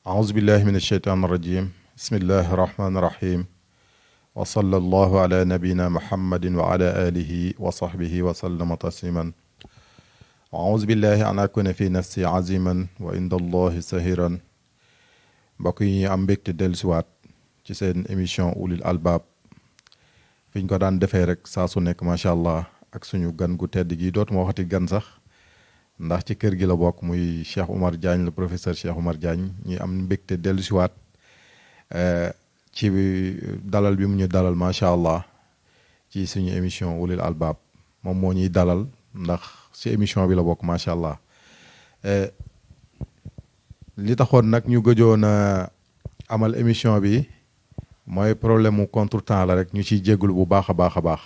أعوذ بالله من الشيطان الرجيم بسم الله الرحمن الرحيم وصلى الله على نبينا محمد وعلى آله وصحبه وسلم تسليما أعوذ بالله أن أكون في نفسي عظيما وعند الله سهيرا mbokk yi am mbégte dellusiwaat ci seen émission ulil albab fi ñu ko daan defee rek saa su nekk macha allah ak suñu gan gu tedd gi dootuma waxati gan sax ndax ci kër gi la bokk muy Cheikh Oumar Diagne le professeur Cheikh Oumar Diagne ñi am mbégte dellusiwaat ci dalal bi mu ñu dalal macha allah ci suñu émission ulil albab moom moo ñuy dalal ndax ci émission bi la bokk macha allah. li taxoon nag ñu gëjoon a amal émission bi mooy problème mu contretemps la rek ñu ciy jégalu bu baax a baax a baax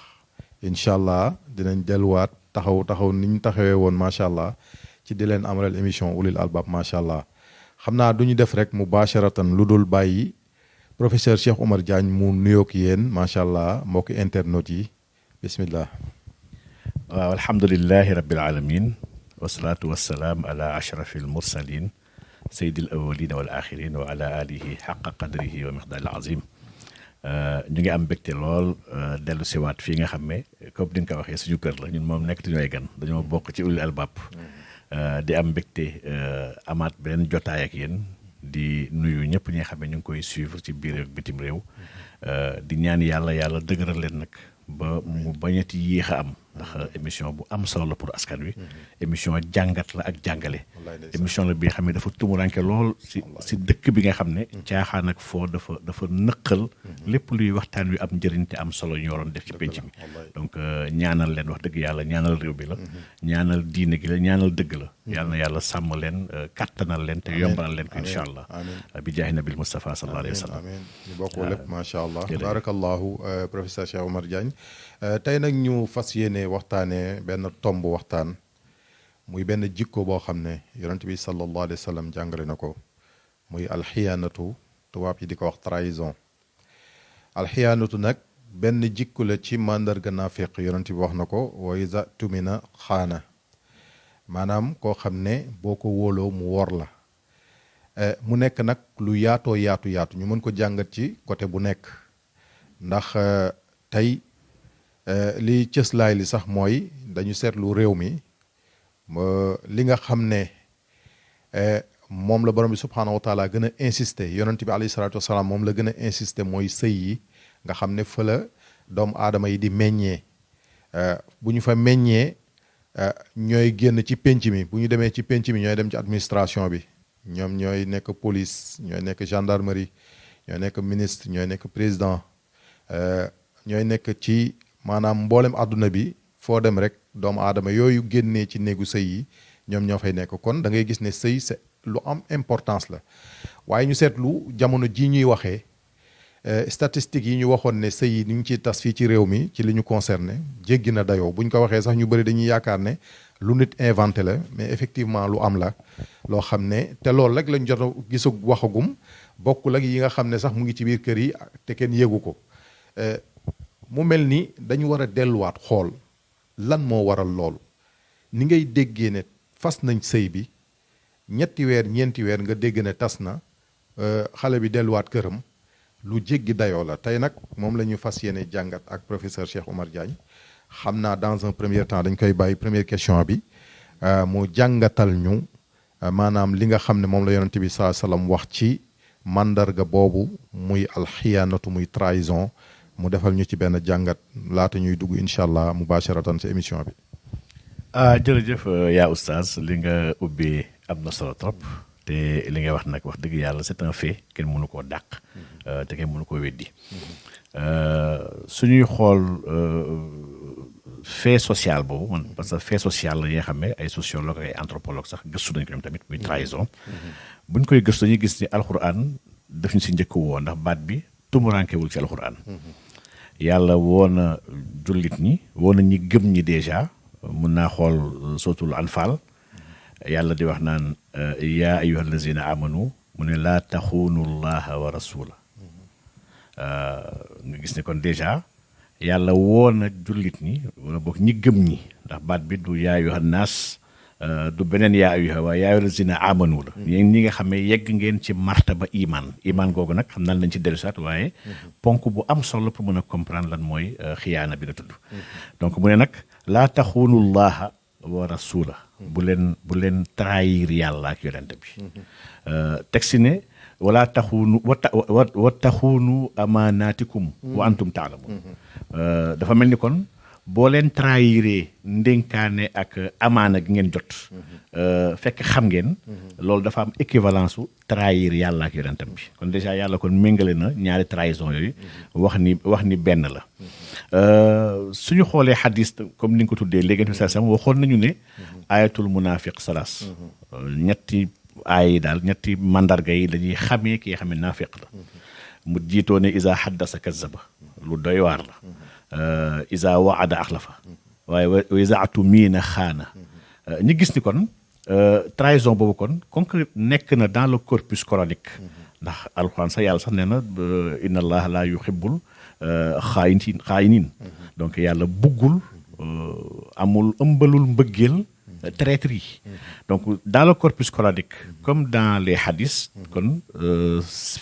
incha allah dinañ delluwaat taxaw ni ñu taxawee woon macha allah ci di leen amalal émission ulil albab macha allah xam naa du ñu def rek mubasharatan lu dul bàyyi professeur Cheikh Oumar Diagne mu nuyoog yéen macha allah mbokki internautes yi bismillah. waaw alhamdulilahi rabbil alamin wasalaatu wasalaam ala ashrafil mursalin sayyidil awwalina wal axirin wa ala alihi xaqa qadrihi wa miqdaaril azim ñu ngi am mbégte lool dellu siwaat fii nga xam ne comme ni nga ko waxee suñu kër la ñun moom nekk te ñooy gan dañoo bokk ci ulil albab di am mbégte amaat beneen jotaay ak yéen di nuyu ñëpp ñi nga xam ne ñu ngi koy suivre ci biir ak bitim réew di ñaan yàlla dëgëral leen nag ba mu bañati yéex a am ndax émission bu am solo la pour askan wi émission jàngat la ak jàngale émission la bi nga xam ne dafa tumuranke lool si dëkk bi nga xam ne caaxaan ak foo dafa nëqal lépp luy waxtaan wi am njëriñ te am solo ñu waroon def ci penc mi donc ñaanal leen wax dëgg yàlla ñaanal réew bi la ñaanal diine gi la ñaanal dëgg la yàlla na yàlla sàmm leen kattanal leen te yombalal leen ko incha allah bi jaahi nabil Mustafa sallallahu alayhi wa sallam amiin ñu bokk lépp macha allah barakallahu professeur Cheikh Oumar Diagne tey nag ñu fas yéene waxtaanee benn tomb waxtaan muy benn jikko boo xam ne yonent bi sallallahu alayhi wa sallam jàngale na ko muy alxiyaanatu tubaab yi di ko wax trahison alxiyaanatu nag benn jikko la ci màndarga naafiq yonent bi wax na ko wa iza tumina xaana maanaam koo xam ne boo ko wóoloo mu wor la mu nekk nag lu yaatoo yaatu ñu mën ko jàngat ci côté bu nekk ndax tey li cëslaay li sax mooy dañu seetlu réew mi li nga xam ne moom la borom bi subhaanahu wa taala gën a insister yonent bi alayhi salaatu wasalaam moom la gën a insister mooy sëy yi nga xam ne fa la doomu aadama yi di meññee bu ñu fa meññee ñooy génn ci penc mi bu ñu demee ci penc mi ñooy dem ci administration bi ñoom ñooy nekk police ñooy nekk gendarmerie ñooy nekk ministre ñooy nekk président ñooy nekk ci maanaam mboolem àdduna bi foo dem rek doomu aadama yooyu génnee ci néegu sëy yi ñoom ñoo fay nekk kon da ngay gis ne sëy c'est lu am importance la waaye ñu seetlu jamono ji ñuy waxee statistiques yi ñu waxoon ne sëy yi ni ñu ciy tas fii ci réew mi ci li ñu concerné jéggi na dayoo bu ñu ko waxee sax ñu bëri dañuy yaakaar ne lu nit inventé la mais effectivement lu am la loo xam ne te loolu rek lañ jot a gisu waxagum bokkul ak yi nga xam ne sax mu ngi ci biir kër yi te kenn yéegu ko mu mel ni dañu war a delluwaat xool lan moo waral loolu ni ngay déggee ne fas nañ sëy bi ñetti weer ñeenti weer nga dégg ne tas na xale bi delluwaat këram lu jéggi dayoo la tey nag moom la ñu fas yéene jàngat ak professeur Cheikh Oumar Diagne xam naa dans un premier temps dañ koy bàyyi première question bi mu jàngatal ñu maanaam li nga xam ne moom la yonent bi saa salaam wax ci mandarga boobu muy alxiyaanatu muy trahison mu defal ñu ci benn jàngat laata ñuy dugg incha allah mubasharatan ci émission bi. jërëjëf yaa oustaz li nga ubbee am na solo trop te li nga wax nag wax dëgg yàlla c'est un fait kenn mënu koo dàq te kenn mënu koo weddi suñuy xool fait social boobu man parce que fait social la yi nga xam ne ay sociologue ay anthropologue sax gëstu nañ ko ñoom tamit muy trahison buñ koy gëstu dañuy gis ni alxuraan daf ñu si njëkk woo ndax baat bi tumurankewul ci alxuraan yàlla woo na jullit ñi woo na ñi gëm ñi déjà mun naa xool sootul anfal yàlla di wax naan yaa ayyuha allazina amanu mu ne laa taxuunu llaha wa rasula nga gis ne kon déjà yàlla woo na jullit ñi wala boog ñi gëm ñi ndax baat bi du yaa ayyuha naas du beneen yaa ayyuha waaye yaa ayyuhal lazina amanu la yéen ñi nga xam ne yegg ngeen ci martaba iman googu nag xam naa lañ ci dellusiwaat waaye ponk bu am solo pour mën a comprendre lan mooy xiyaana bi la tudd donc mu ne nag laa taxuunu llaha wa rasula bu leen trahir yàlla ak yonente bi teg si ne wala taxuunu wa taxuunu amaanaatikum wa antum taalamun dafa mel ni kon boo leen trahiré ndénkaane ak amaana gi ngeen jot fekk xam ngeen loolu dafa am équivalence su trahir yàlla ak yonentam bi kon déjà yàlla kon méngale na ñaari trahison yooyu wax ni benn la suñu xoolee xadis comme ni nga ko tuddee léegi bi sam waxoon nañu ne ayatul munafiq salaas ñetti aay yi daal ñetti mandarga yi dañuy xamee ki nga xam ne naafiq la mu jiitoo ne isa haddasa kazzaba lu doy waar la isa waada axlafa waaye wa isa atumiina xaana ñi gis ni kon trahison boobu kon comme nekk na dans le corpus coranique ndax alxuraan sax yàlla sax nee na inna allaha la yuhibbul xaayiniin donc yàlla buggul amul ëmbalul mbëggeel traître yi donc dans le corpus coranique comme dans les hadiths kon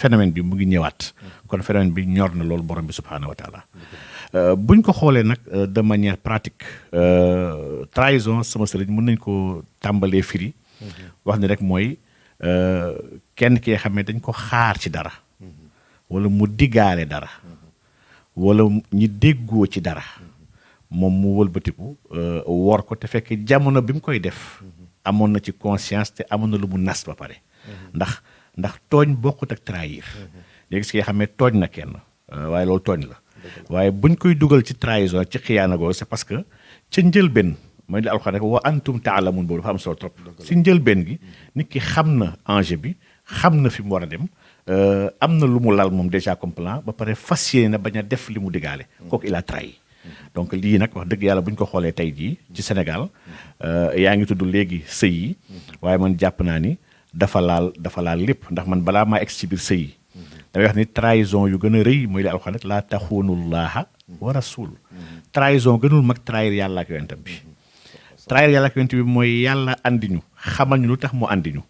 phénomène bi mu ngi ñëwaat kon phénomène bi ñor na loolu borom bi subhaanahu wa taala buñ ko xoolee nag de manière pratique trahison sama sëriñ mën nañ ko tàmbalee firi wax ni rek mooy kenn ki xam ne dañ ko xaar ci dara wala mu diggaale dara wala ñi déggoo ci dara moom mu wëlbatiku wor ko te fekk jamono bi mu koy def amoon na ci conscience te amoon na lu mu nas ba pare ndax tooñ bokkut ak trahir léegi si nga xam ne tooñ na kenn waaye loolu tooñ la waaye buñ koy dugal ci trahison ci xiyaana googu c'est parce que ca njëlbeen mooy li alxuraan rek wa antum taalamun boobu dafa am solo trop si njëlbeen gi nit ki xam na enjeu bi xam na fi mu war a dem am na lu mu lal moom déjà comme plan ba pare fas yéene na bañ a def li mu digaale kooku il a trahi donc lii nag wax dëgg yàlla bu ñu ko xoolee tey jii ci Sénégal yaa ngi tudd léegi sëy yi waaye man jàpp naa ni dafa laal lépp ndax man balaa maa egg ci biir sëy yi damay wax ni trahison yu gën a rëy mooy li alxuraan rek laa taxuunullaaha wa rasul trahison gënul mag trahir yàlla ak yonentam bi trahir yàlla ak yonent bi mooy yàlla andiñu xamal ñu lu tax mu andiñu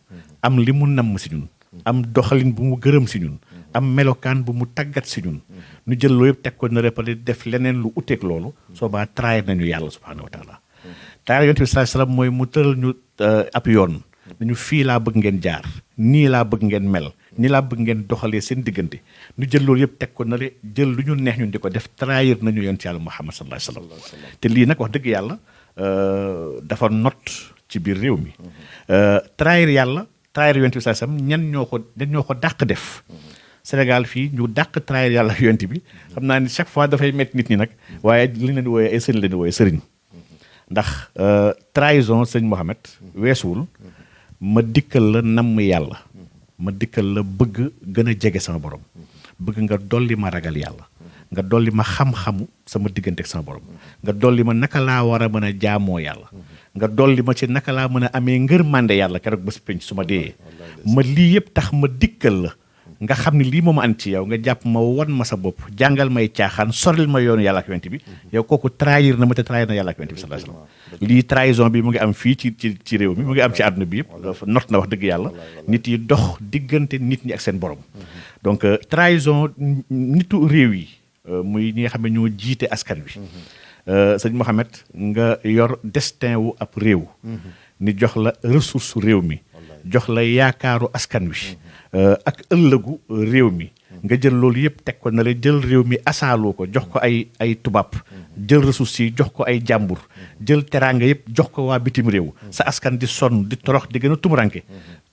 am li mu namm si ñun am doxalin bu mu gërëm si ñun am melokaan bu mu tàggat si ñun ñu jël loolu yëpp teg ko na répété def leneen lu uteeg loolu soo baa trahir nañu yàlla subhaanahu wa taala trahir yonent bi sallallahu alayhi wasallam mooy mu tëral ñu ab yoon nañu fii laa bëgg ngeen jaar nii laa bëgg ngeen mel nii laa bëgg ngeen doxalee seen diggante ñu jël loolu yëpp teg ko na le jël lu ñu neex ñun di ko def trahir nañu yonent yàlla Muhammad sallallahu alayhi wasallam te lii nag wax dëgg yàlla dafa not ci biir réew mi trahir yàlla trahir yonent bi sallallahu alayhi wasallam ñan ñoo ko dàq def Sénégal fii ñu dàq trahir yàlla yonent bi xam naa ni chaque fois dafay métti nit ñi nag waaye li leen di wooyee ay sëriñ leen di wooyee sëriñ ndax trahison sëñ Mohamed weesuwul ma dikkal la namm yàlla ma dikkal la bëgg gën a jege sama borom bëgg nga dolli ma ragal yàlla nga dolli ma xam-xamu sama diggante ak sama borom nga dolli ma naka laa war a mën a jaamoo yàlla nga dolli ma ci naka laa mën a amee ngërmande yàlla keroog bés penc su ma dee ma lii yëpp tax ma dikkal la nga xam ne lii moom andi ci yow nga jàpp ma wan ma sa bopp jàngal may caaxaan soril ma yoonu yàlla ak yonent bi yow kooku trahir na ma te trahir na yàlla ak yonent bi sallallahu alayhi wasallam lii trahison bi mu ngi am fii ci réew mi mu ngi am ci àdduna bi yëpp not na wax dëgg yàlla nit yi dox diggante nit ñi ak seen borom donc trahison nitu réew yi muy ñi nga xam ne ñoo jiite askan wi sëñ Mohamed nga yor destin wu ab réew ni jox la ressource réew mi jox la yaakaaru askan wi ak ëllëgu réew mi nga jël loolu yëpp teg ko na la jël réew mi asaaloo ko jox ko ay tubaab jël ressources yi jox ko ay jàmbur jël teraanga yëpp jox ko waa bitim réew sa askan di sonn di torox di gën a tumuranke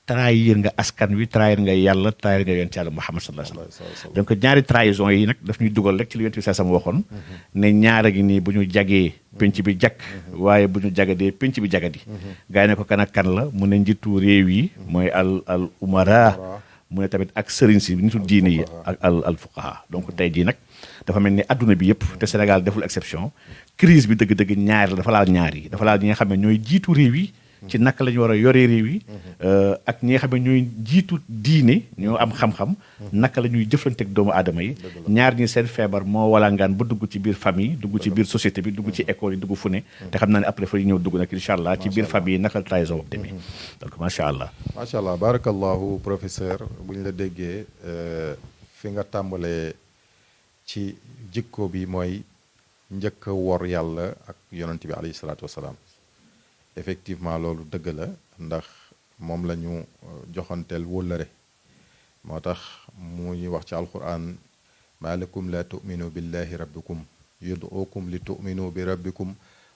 trahir nga askan wi trahir nga yàlla trahir nga yonent yàlla Muhammad sallallahu alayhi wasallam donc ñaari trahison yi nag daf ñuy dugal rek ci li yonent bi sama waxoon ne ñaara gi nii bu ñu jagee penc bi jag waaye bu ñu jagadee penc bi jagadi gaa yi ne ko kan ak kan la mu ne njiitu réew yi mooy al umara mu ne tamit ak sëriñ si nitu diine yi ak al fuqaha donc tey jii nag dafa mel ni adduna bi yëpp te Sénégal deful exception crise bi dëgg-dëgg ñaari la dafa laal ñaar yi dafa laal ñi nga xam ne ñooy jiitu réew yi ci naka la ñu war a yoree réew yi ak ñi nga xam ne ñooy jiitu diine ñoo am xam-xam naka la ñuy jëflanteeg doomu aadama yi ñaar ñi seen feebar moo walangaan ba dugg ci biir famille dugg ci biir société bi dugg ci école yi dugg fu ne te xam naa ne après fa ñëw dugg nag incha allah ci biir famille yi naka la trahison boobu demee donc macha allah barakallahu professeur bu ñu la déggee fi nga tàmbalee ci jikko bi mooy njëkk a wor yàlla ak yonent bi alayhi salaatu wasalaam effectivement loolu dëgg la ndax moom la ñu joxanteel wóllëre moo tax mu ñuy wax ci alquran maa lakum la tuminu billahi rabbikum yuduukum li tuminu bi rabbikum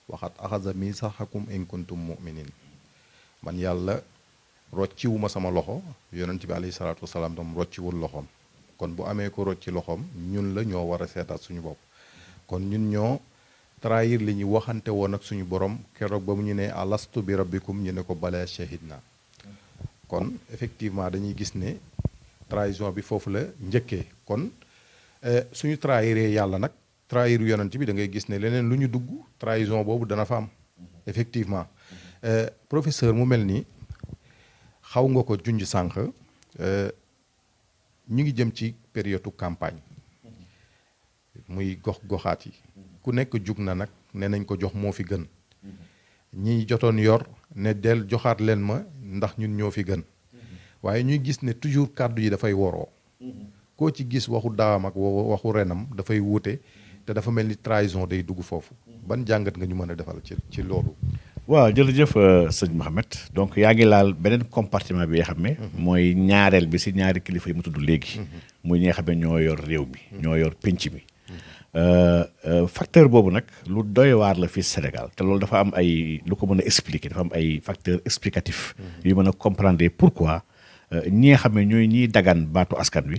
waxat axasa misaxakum in kuntum muminin man yàlla rocciwuma sama loxo yonent bi alayhi salaatu wasalaam tam rocciwul loxoom kon bu amee ko rocci loxoom ñun la ñoo war a seetaat suñu bopp kon ñun ñoo trahir li ñu waxante woon ak suñu borom keroog ba mu ñu ne alastu bi rabbikum ñu ne ko bala shahidna kon effectivement dañuy gis ne trahison bi foofu la njëkkee kon suñu trahiree yàlla nag trahir yonent bi da ngay gis ne leneen lu ñu dugg trahison boobu dana fa am effectivement professeur mu mel ni xaw nga ko junj sànq ñu ngi jëm ci période campagne muy gox-goxaat yi ku nekk jug na nag ne nañ ko jox moo fi gën ñi jotoon yor ne del joxaat leen ma ndax ñun ñoo fi gën waaye ñuy gis ne toujours kàddu yi dafay woroo koo ci gis waxu daawam ak waxu renam dafay wuute te dafa mel ni trahison day dugg foofu ban jàngat nga ñu mën a defal ci loolu. waaw jërëjëf sëñ Mohamed donc yaa ngi laal beneen compartiment bi nga xam ne mooy ñaareel bi si ñaari kilifa yi mu tudd léegi muy ñi nga xam ne ñoo yor réew mi ñoo yor pénc mi facteur boobu nag lu doy waar la fii Sénégal te loolu dafa am ay lu ko mën a expliquer dafa am ay facteur explicatif yu mën a comprendre pourquoi ñi nga xam ne ñooy ñiy dagaan baatu askan wi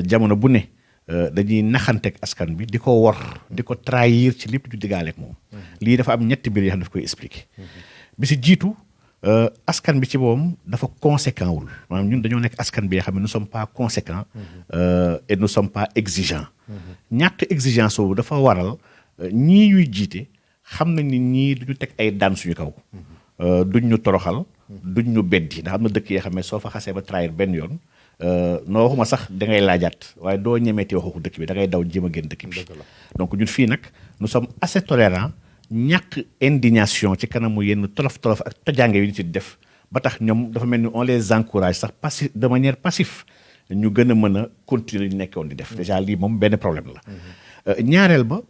jamono bu ne dañuy naxanteeg askan bi di ko wor di ko trahir ci lépp du diggaaleeg moom lii dafa am ñetti mbir yoo xam ne daf koy expliquer bi si jiitu askan bi ci boppam dafa conséquent wul maanaam ñun dañoo nekk askan bi nga xam ne nous sommes pas conséquents et nous sommes pas exigeants ñàkk exigence boobu dafa waral ñii ñuy jiite xam nañ ni ñii duñu teg ay daan suñu kaw duñ ñu toroxal duñ ñu beddi ndax am na dëkk yoo xam ne soo fa xasee ba trahir benn yoon noo waxuma sax da ngay laajaat waaye doo ñemeeti waxu dëkk bi da ngay daw jéem a génn dëkk bi donc ñun fii nag nous sommes assez tolérants ñàkk indignation ci kanamu yenn tolof-tolof ak tojange yu ñu ci def ba tax ñoom dafa mel ni on les encourage sax passif de manière passive ñu gën a mën a continuer ñu nekkoon di def déjà lii moom benn problème la ñaareel ba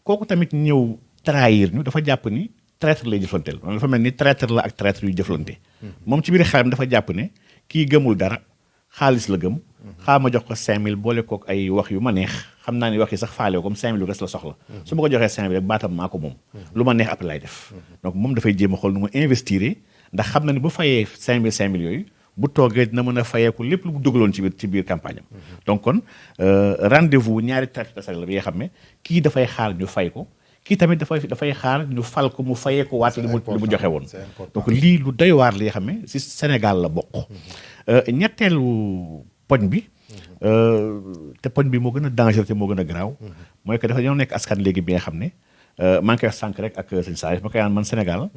kooku tamit ñëw trahir ñu dafa jàpp ni traître lay jëflanteel maanaam dafa mel ni traître la ak traître yu jëflante moom ci biir xelam dafa jàpp ne kii gëmul dara xaalis la gëm ma jox ko 5000 boole kook ay wax yu ma neex xam naa ni wax yi sax faale ko comme 5000 yu res la soxla su ma ko joxee 5000 rek baatam maa ko moom lu ma neex après lay def donc moom dafay jéem a xool nu mu investir ndax xam na ni bu fayee 5000 yooyu bu toogee dina mën a fayeeku lépp lu mu dugaloon ci biir campagne am donc kon rendez-vous ñaari traite la bi nga xam ne kii dafay xaar ñu fay ko kii tamit dafay xaar ñu fal ko mu fayee ko waat li mu joxe woon donc lii lu doy waar li nga xam ne si Sénégal la bokk ñetteelu poñ bi te poñ bi moo gën a dangereux te moo gën a garaaw mooy que dafa ñoo nekk askan léegi bi nga xam ne maa ngi koy wax sànq rek ak sëñ Salif ma koy naan man Sénégal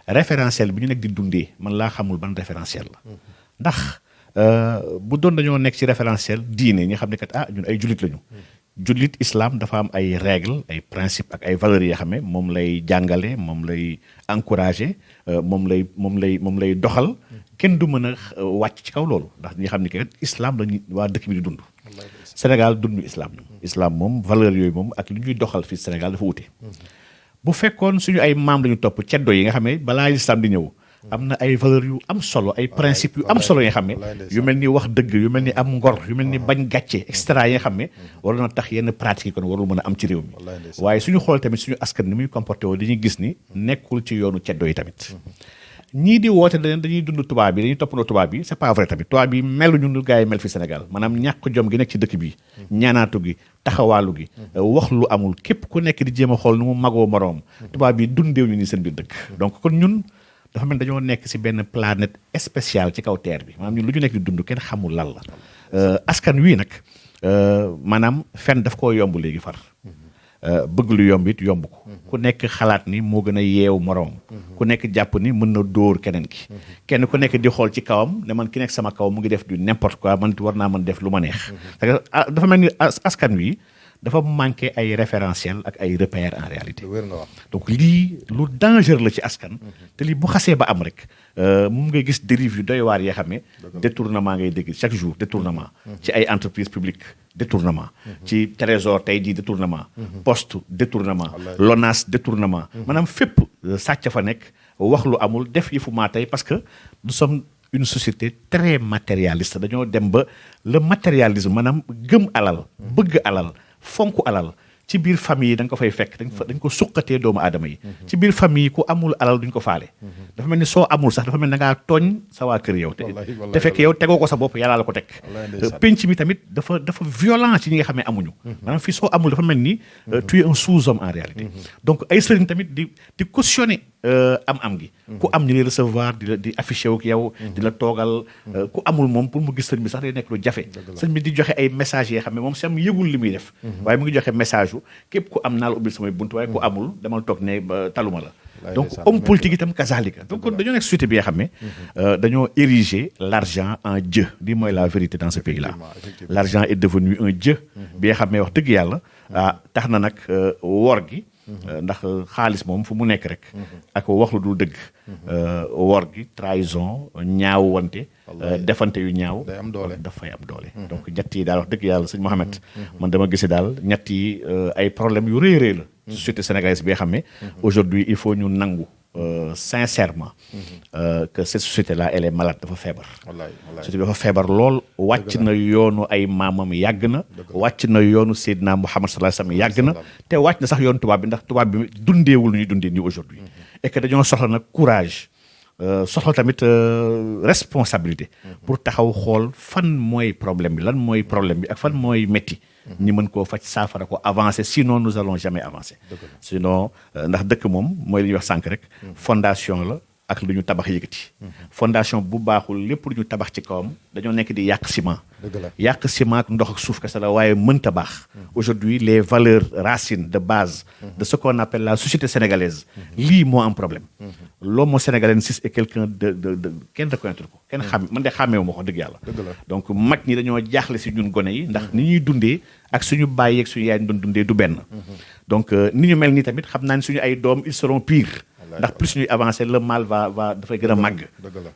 référentiel bi ñu nekk di dundee man laa xamul ban référentiel la ndax bu doon dañoo nekk ci référentiel diine ñi xam ne kat ñun ay jullit lañu jullit islam dafa am ay règles ay principes ak ay valeurs yoo xam ne moom lay jàngale moom lay encourager moom lay doxal kenn du mën a wàcc ci kaw loolu ndax ñi xam ne kat islam lañu waa dëkk bi di dund. Sénégal dund islam moom valeurs yooyu moom ak li ñuy doxal fii Sénégal dafa wute. bu fekkoon suñu ay maam lañu topp ceddo yi nga xam ne balaa islam di ñëw. am na ay valeurs yu am solo ay principes yu am solo yi nga xam ne yu mel ni wax dëgg yu mel ni am ngor yu mel ni bañ gàcce extra yi nga xam ne waroon na tax yenn pratiques yi kon warul mën a am ci réew mi waaye suñu xool tamit suñu askan ni muy comporté woo dañuy gis ni nekkul ci yoonu ceddo yi tamit ñii di woote dañuy dund tubaab bi dañuy toppandoo tubaab bi c'est pas vrai tamit tubaab bi meluñu nu gars yi mel fi Sénégal maanaam ñàkk jom gi nekk ci dëkk bi ñaanaatu gi taxawaalu gi wax lu amul képp ku nekk di jéem a xool nu mu magoo moroom tubaab bi dundeew ñu ni seen biir dëkk donc kon ñun dafa mel dañoo nekk ci benn planète spéciale ci kaw terre bi maanaam ñun lu ñu nekk di dund kenn xamul lan la askan wii nag maanaam fen daf koo yomb léegi far bëgg lu yomb it yomb ko ku nekk xalaat ni moo gën a yeewu moroom ku nekk jàpp ni mën na dóor keneen ki kenn ku nekk di xool ci kawam ne man ki nekk sama kaw mu ngi def du n'importe quoi man war naa mën def lu ma neex parce que dafa mel ni askan wi dafa manqué ay référentiel ak ay repères en réalité donc lii lu danger la ci askan te lii bu xasee ba am rek mu ngay gis dérive yu doy waar yoo xam ne détournement ngay dégg chaque jour détournement ci ay entreprise publique détournement ci trésor tey jii détournement poste détournement LONASE détournement maanaam fépp sàcc fa nekk wax lu amul def yëfu maa tey parce que nous sommes une société très matérialiste dañoo dem ba le matérialisme maanaam gëm alal bëgg alal fonk alal ci biir famille yi da nga ko fay fekk dañ ko suqatee doomu aadama yi ci biir famille yi ku amul alal duñ ko faale dafa mel ni soo amul sax dafa mel ni da ngaa tooñ sa waa kër yow te fekk yow tegoo ko sa bopp yàlla la ko teg penc mi tamit dafa violent ci ñi nga xam ne amuñu maanaam fii soo amul dafa mel ni tu es un sous-homme en réalité donc ay sëriñ tamit di cautionner am gi ku am ñu lay recevoir di affiché wu ak yow di la toogal ku amul moom pour mu gis sëñ bi sax day nekk lu jafe sëñ bi di joxe ay messages yoo xam ne moom sam yëgul li muy def waaye mu ngi joxe message yu képp ku am naa la ubbil samay bunt waaye ku amul demal toog ne taluma la donc homme politique itam kazalika donc dañoo nekk société bi nga xam ne dañoo ériger l'argent en dieu lii mooy la vérité dans ce pays là l'argent est devenu un dieu bi nga xam ne wax dëgg yàlla tax na nag wor gi ndax xaalis moom fu mu nekk rek ak wax lu dul dëgg wor gi trahison ñaaw wante defante yu ñaaw dafay am doole donc ñett yi daal wax dëgg yàlla sëñ Mohamed man dama gise daal ñett yi ay problème yu rëy rëy la société sénégalaise bi nga xam ne aujourd'hui il faut ñu nangu sincèrement que cette société-là elle est malade dafa feebar société bi dafa feebar lool wàcc na yoonu ay maamam yàgg na wàcc na yoonu Seydina Muhammad sallallahu alayhi wasallam yàgg na te wàcc na sax yoonu tubaab bi ndax tubaab bi dundeewul lu ñuy dundee nii aujourd'hui et que dañoo soxla nag courage soxla tamit responsabilité pour taxaw xool fan mooy problème bi lan mooy problème bi ak fan mooy métti ñi mën koo faj saafara ko avancer sinon nous allons jamais avancer sinon ndax dëkk moom mooy li ñuy wax sànq rek fondation la ak lu ñu tabax yëkkati fondation bu baaxul lépp lu ñu tabax ci kawam dañoo nekk di yàq ciment yàq ciment ak ndox ak suuf kese la waaye mënta baax aujourd'hui les valeurs racines de base de ce qu'on appelle la société sénégalaise lii moo am problème l'homme sénégalensis est quelqu'un de kenn reconnaître ko kenn xam man de xàmmeewu ma ko dëgg yàlla donc mag ñi dañoo jaaxle si ñun gone yi ndax ni ñuy dundee ak suñu bàyyi ak suñu yaay ñu doon dundee du benn donc ni ñu mel nii tamit xam naa ne suñu ay doom ils seront pires ndax plus ñuy avancer le mal va dafay gën a màgg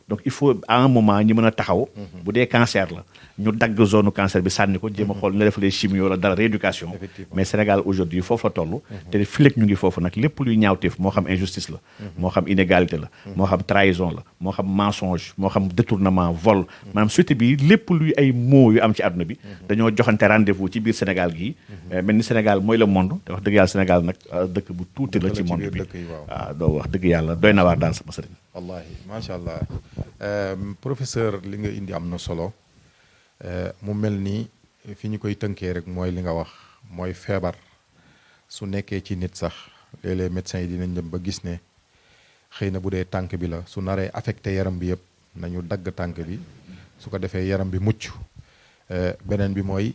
donc il faut à un moment ñi mën a taxaw bu dee cancer la ñu dagg zone cancer bi sànni ko jéem a xool nga def les chimio wala dara rééducation mais Sénégal aujourd'hui foofu la toll te fileeg ñu ngi foofu nag lépp luy ñaawteef moo xam injustice la moo xam inégalité la moo xam trahison la moo xam mensonge moo xam détournement vol maanaam société bi lépp luy ay mots yu am ci àdduna bi dañoo joxante rendez-vous ci biir Sénégal gii mel ni Sénégal mooy le monde te wax dëgg yàlla Sénégal nag dëkk bu tuuti la ci monde bi waaw doo wax dëgg yàlla doy na waar daal sama sëriñ wallahi macha allah professeur li nga indi am na solo mu mel ni fi ñu koy tënkee rek mooy li nga wax mooy feebar su nekkee ci nit sax léeg-léeg médecins yi dinañ dem ba gis ne xëy na bu dee tànk bi la su naree affecté yaram bi yëpp nañu dagg tànk bi su ko defee yaram bi mucc beneen bi mooy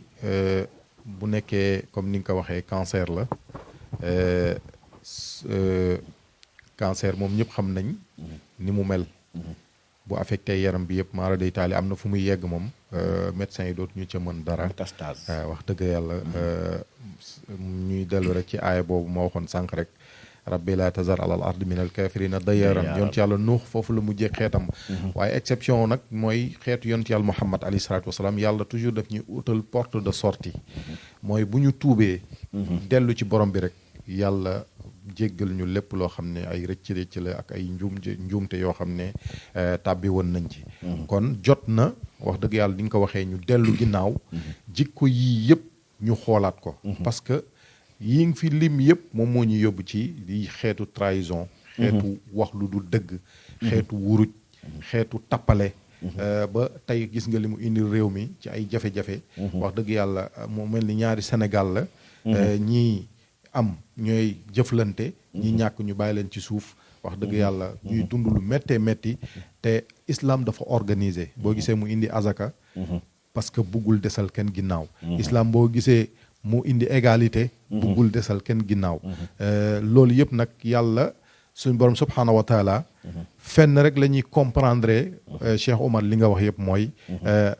bu nekkee comme ni nga ko waxee cancer la cancer moom ñëpp xam nañ ni mu mel bu affecté yaram bi yëpp maara day taali am na fu muy yegg moom médecins yi dootu ñu ca mën dara wax dëgg yàlla ñuy dellu rek ci aaya boobu ma waxoon sànq rek rabbi la tazar alal ardi min al kafirina dayaran yonent yàlla nuux foofu la mujjee xeetam waaye exception nag mooy xeetu yonent yàlla Muhammad alayhi salaatu wasalaam yàlla toujours daf ñuy utal porte de sortie mooy bu ñu tuubee dellu ci borom bi rek yàlla jéggal ñu lépp loo xam ne ay rëcc la ak ay njuumte yoo xam ne tàbbi woon nañ ci kon jot na wax dëgg yàlla di nga ko waxee ñu dellu ginnaaw jikko yii yëpp ñu xoolaat ko parce que yi ngi fi lim yëpp moom moo ñu yóbbu ci di xeetu trahison xeetu wax lu dul dëgg xeetu wuruj xeetu tappale ba tey gis nga li mu indi réew mi ci ay jafe-jafe wax dëgg yàlla moo mel ni ñaari Sénégal la ñii am ñooy jëflante ñi ñàkk ñu bàyyi leen ci suuf wax dëgg yàlla ñuy dund lu méttee métti te islam dafa organisé boo gisee mu indi azaka parce que buggul desal kenn ginnaaw islam boo gisee mu indi égalité buggul desal kenn ginnaaw loolu yëpp nag yàlla suñ borom subhaanahu wa taala fenn rek la ñuy comprendre Cheikh Omar li nga wax yëpp mooy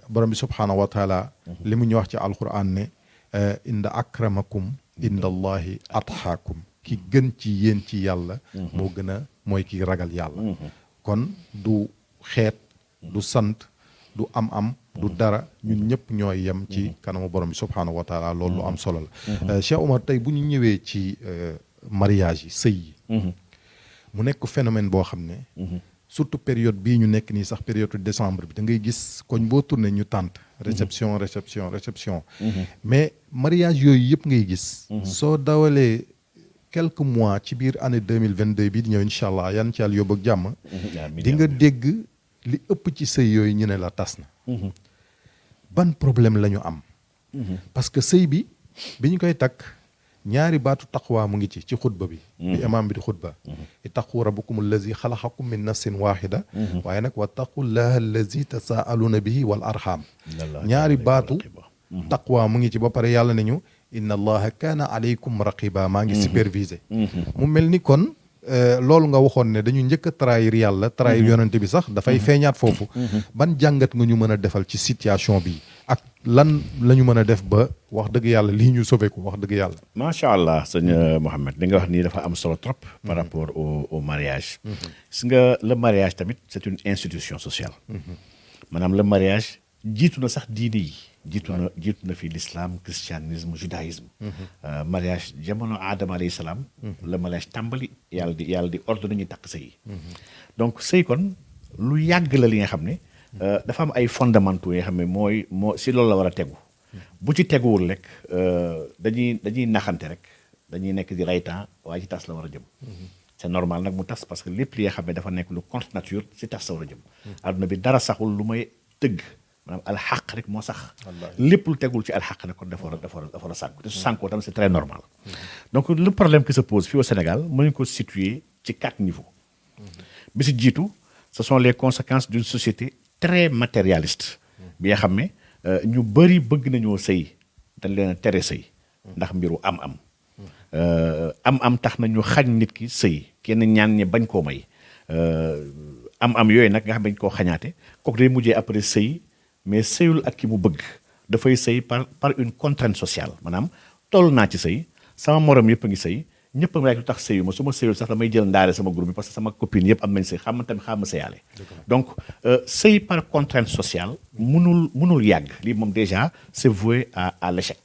borom bi subhaanahu wa taala li mu ñu wax ci alquran ne inda akramakum inda allahi atxaakum ki gën ci yéen ci yàlla moo gën a mooy ki ragal yàlla kon du xeet du sant du am du dara ñun ñëpp ñooy yem ci kanamu borom bi subhaanahu wa taala loolu lu am solo la Cheikh Omar tey bu ñu ñëwee ci mariage yi sëy yi mu nekk phénomène boo xam ne surtout période bii ñu nekk nii sax période décembre bi da ngay gis koñ boo tourné ñu tànt réception mais mariage yooyu yëpp ngay gis soo dawalee quelques mois ci biir année 2022 bii di ñëw incha allah yan ci yàlla yóbbu ak jàmm di nga dégg li ëpp ci sëy yooyu ñu ne la tas na ban problème la ñu am parce que sëy bi ñu koy takk ñaari baatu taqwa mu ngi ci xutba bi imam bi di xutba ittaqu rabbakum allazi xalaqakum min nafsin waxida waaye nag wattaqullaha allazi tasaaluna bihi wal arham ñaari baatu taqwa mu ngi ci ba pare yàlla nañu inna allaha kaana alaykum raqiba maa ngi supervisé mu mel ni kon loolu nga waxoon ne dañu njëkk a trahir yàlla trahir yonente bi sax dafay feeñaat foofu ban jàngat nga ñu mën a defal ci situation bi ak lan la ñu mën a def ba wax dëgg yàlla lii ñu sauvé ko wax dëgg yàlla macha allah sëñ Mohamed li nga wax nii dafa am solo trop par rapport au mariage gis nga le mariage tamit c'est une institution sociale maanaam le mariage jiitu na sax diine yi jiitu na fi l'islam christianisme judaïsme mariage jamono aadama alayhi salaam le mariage tàmbali yàlla di ordre ñu takk sëy donc sëy kon lu yàgg la li nga xam ne dafa am ay fondamentaux yoo xam ne moo si loolu la war a tegu bu ci teguwul rek dañuy naxante rek dañuy nekk di rey temps waaye ci tas la war a jëm c'est normal nag mu tas parce que lépp li nga xam ne dafa nekk lu contre nature si tas la war a jëm adduna bi dara saxul lu may tëgg maanaam alxaq rek moo sax lépp lu tegul ci alxaq nag kon dafa war a sànku te su sànkoo tam c'est très normal donc le problème qui se pose fii au Sénégal mën nañu ko situer ci 4 niveaux bi si jiitu ce sont les conséquences d'une société très matérialiste bi nga xam ne ñu bëri bëgg nañoo sëy dañ leen a tere sëy ndax mbiru am tax na ñu xañ nit ki sëy kenn ñaan ñi bañ koo may am yooyu nag nga xam ne dañ koo xañaate kooku day mujjee après sëy mais sëyul ak ki mu bëgg dafay sëy par une contrainte sociale maanaam toll naa ci sëy sama morom yëpp a ngi sëy ñëpp a ngi lu tax sëyu ma su ma sëyul sax damay jël ndaare sama groupe bi parce que sama copine yëpp am nañ sëy xam ma sëyaale donc sëy par contrainte sociale munul yàgg lii moom déjà c'est voué à l'échec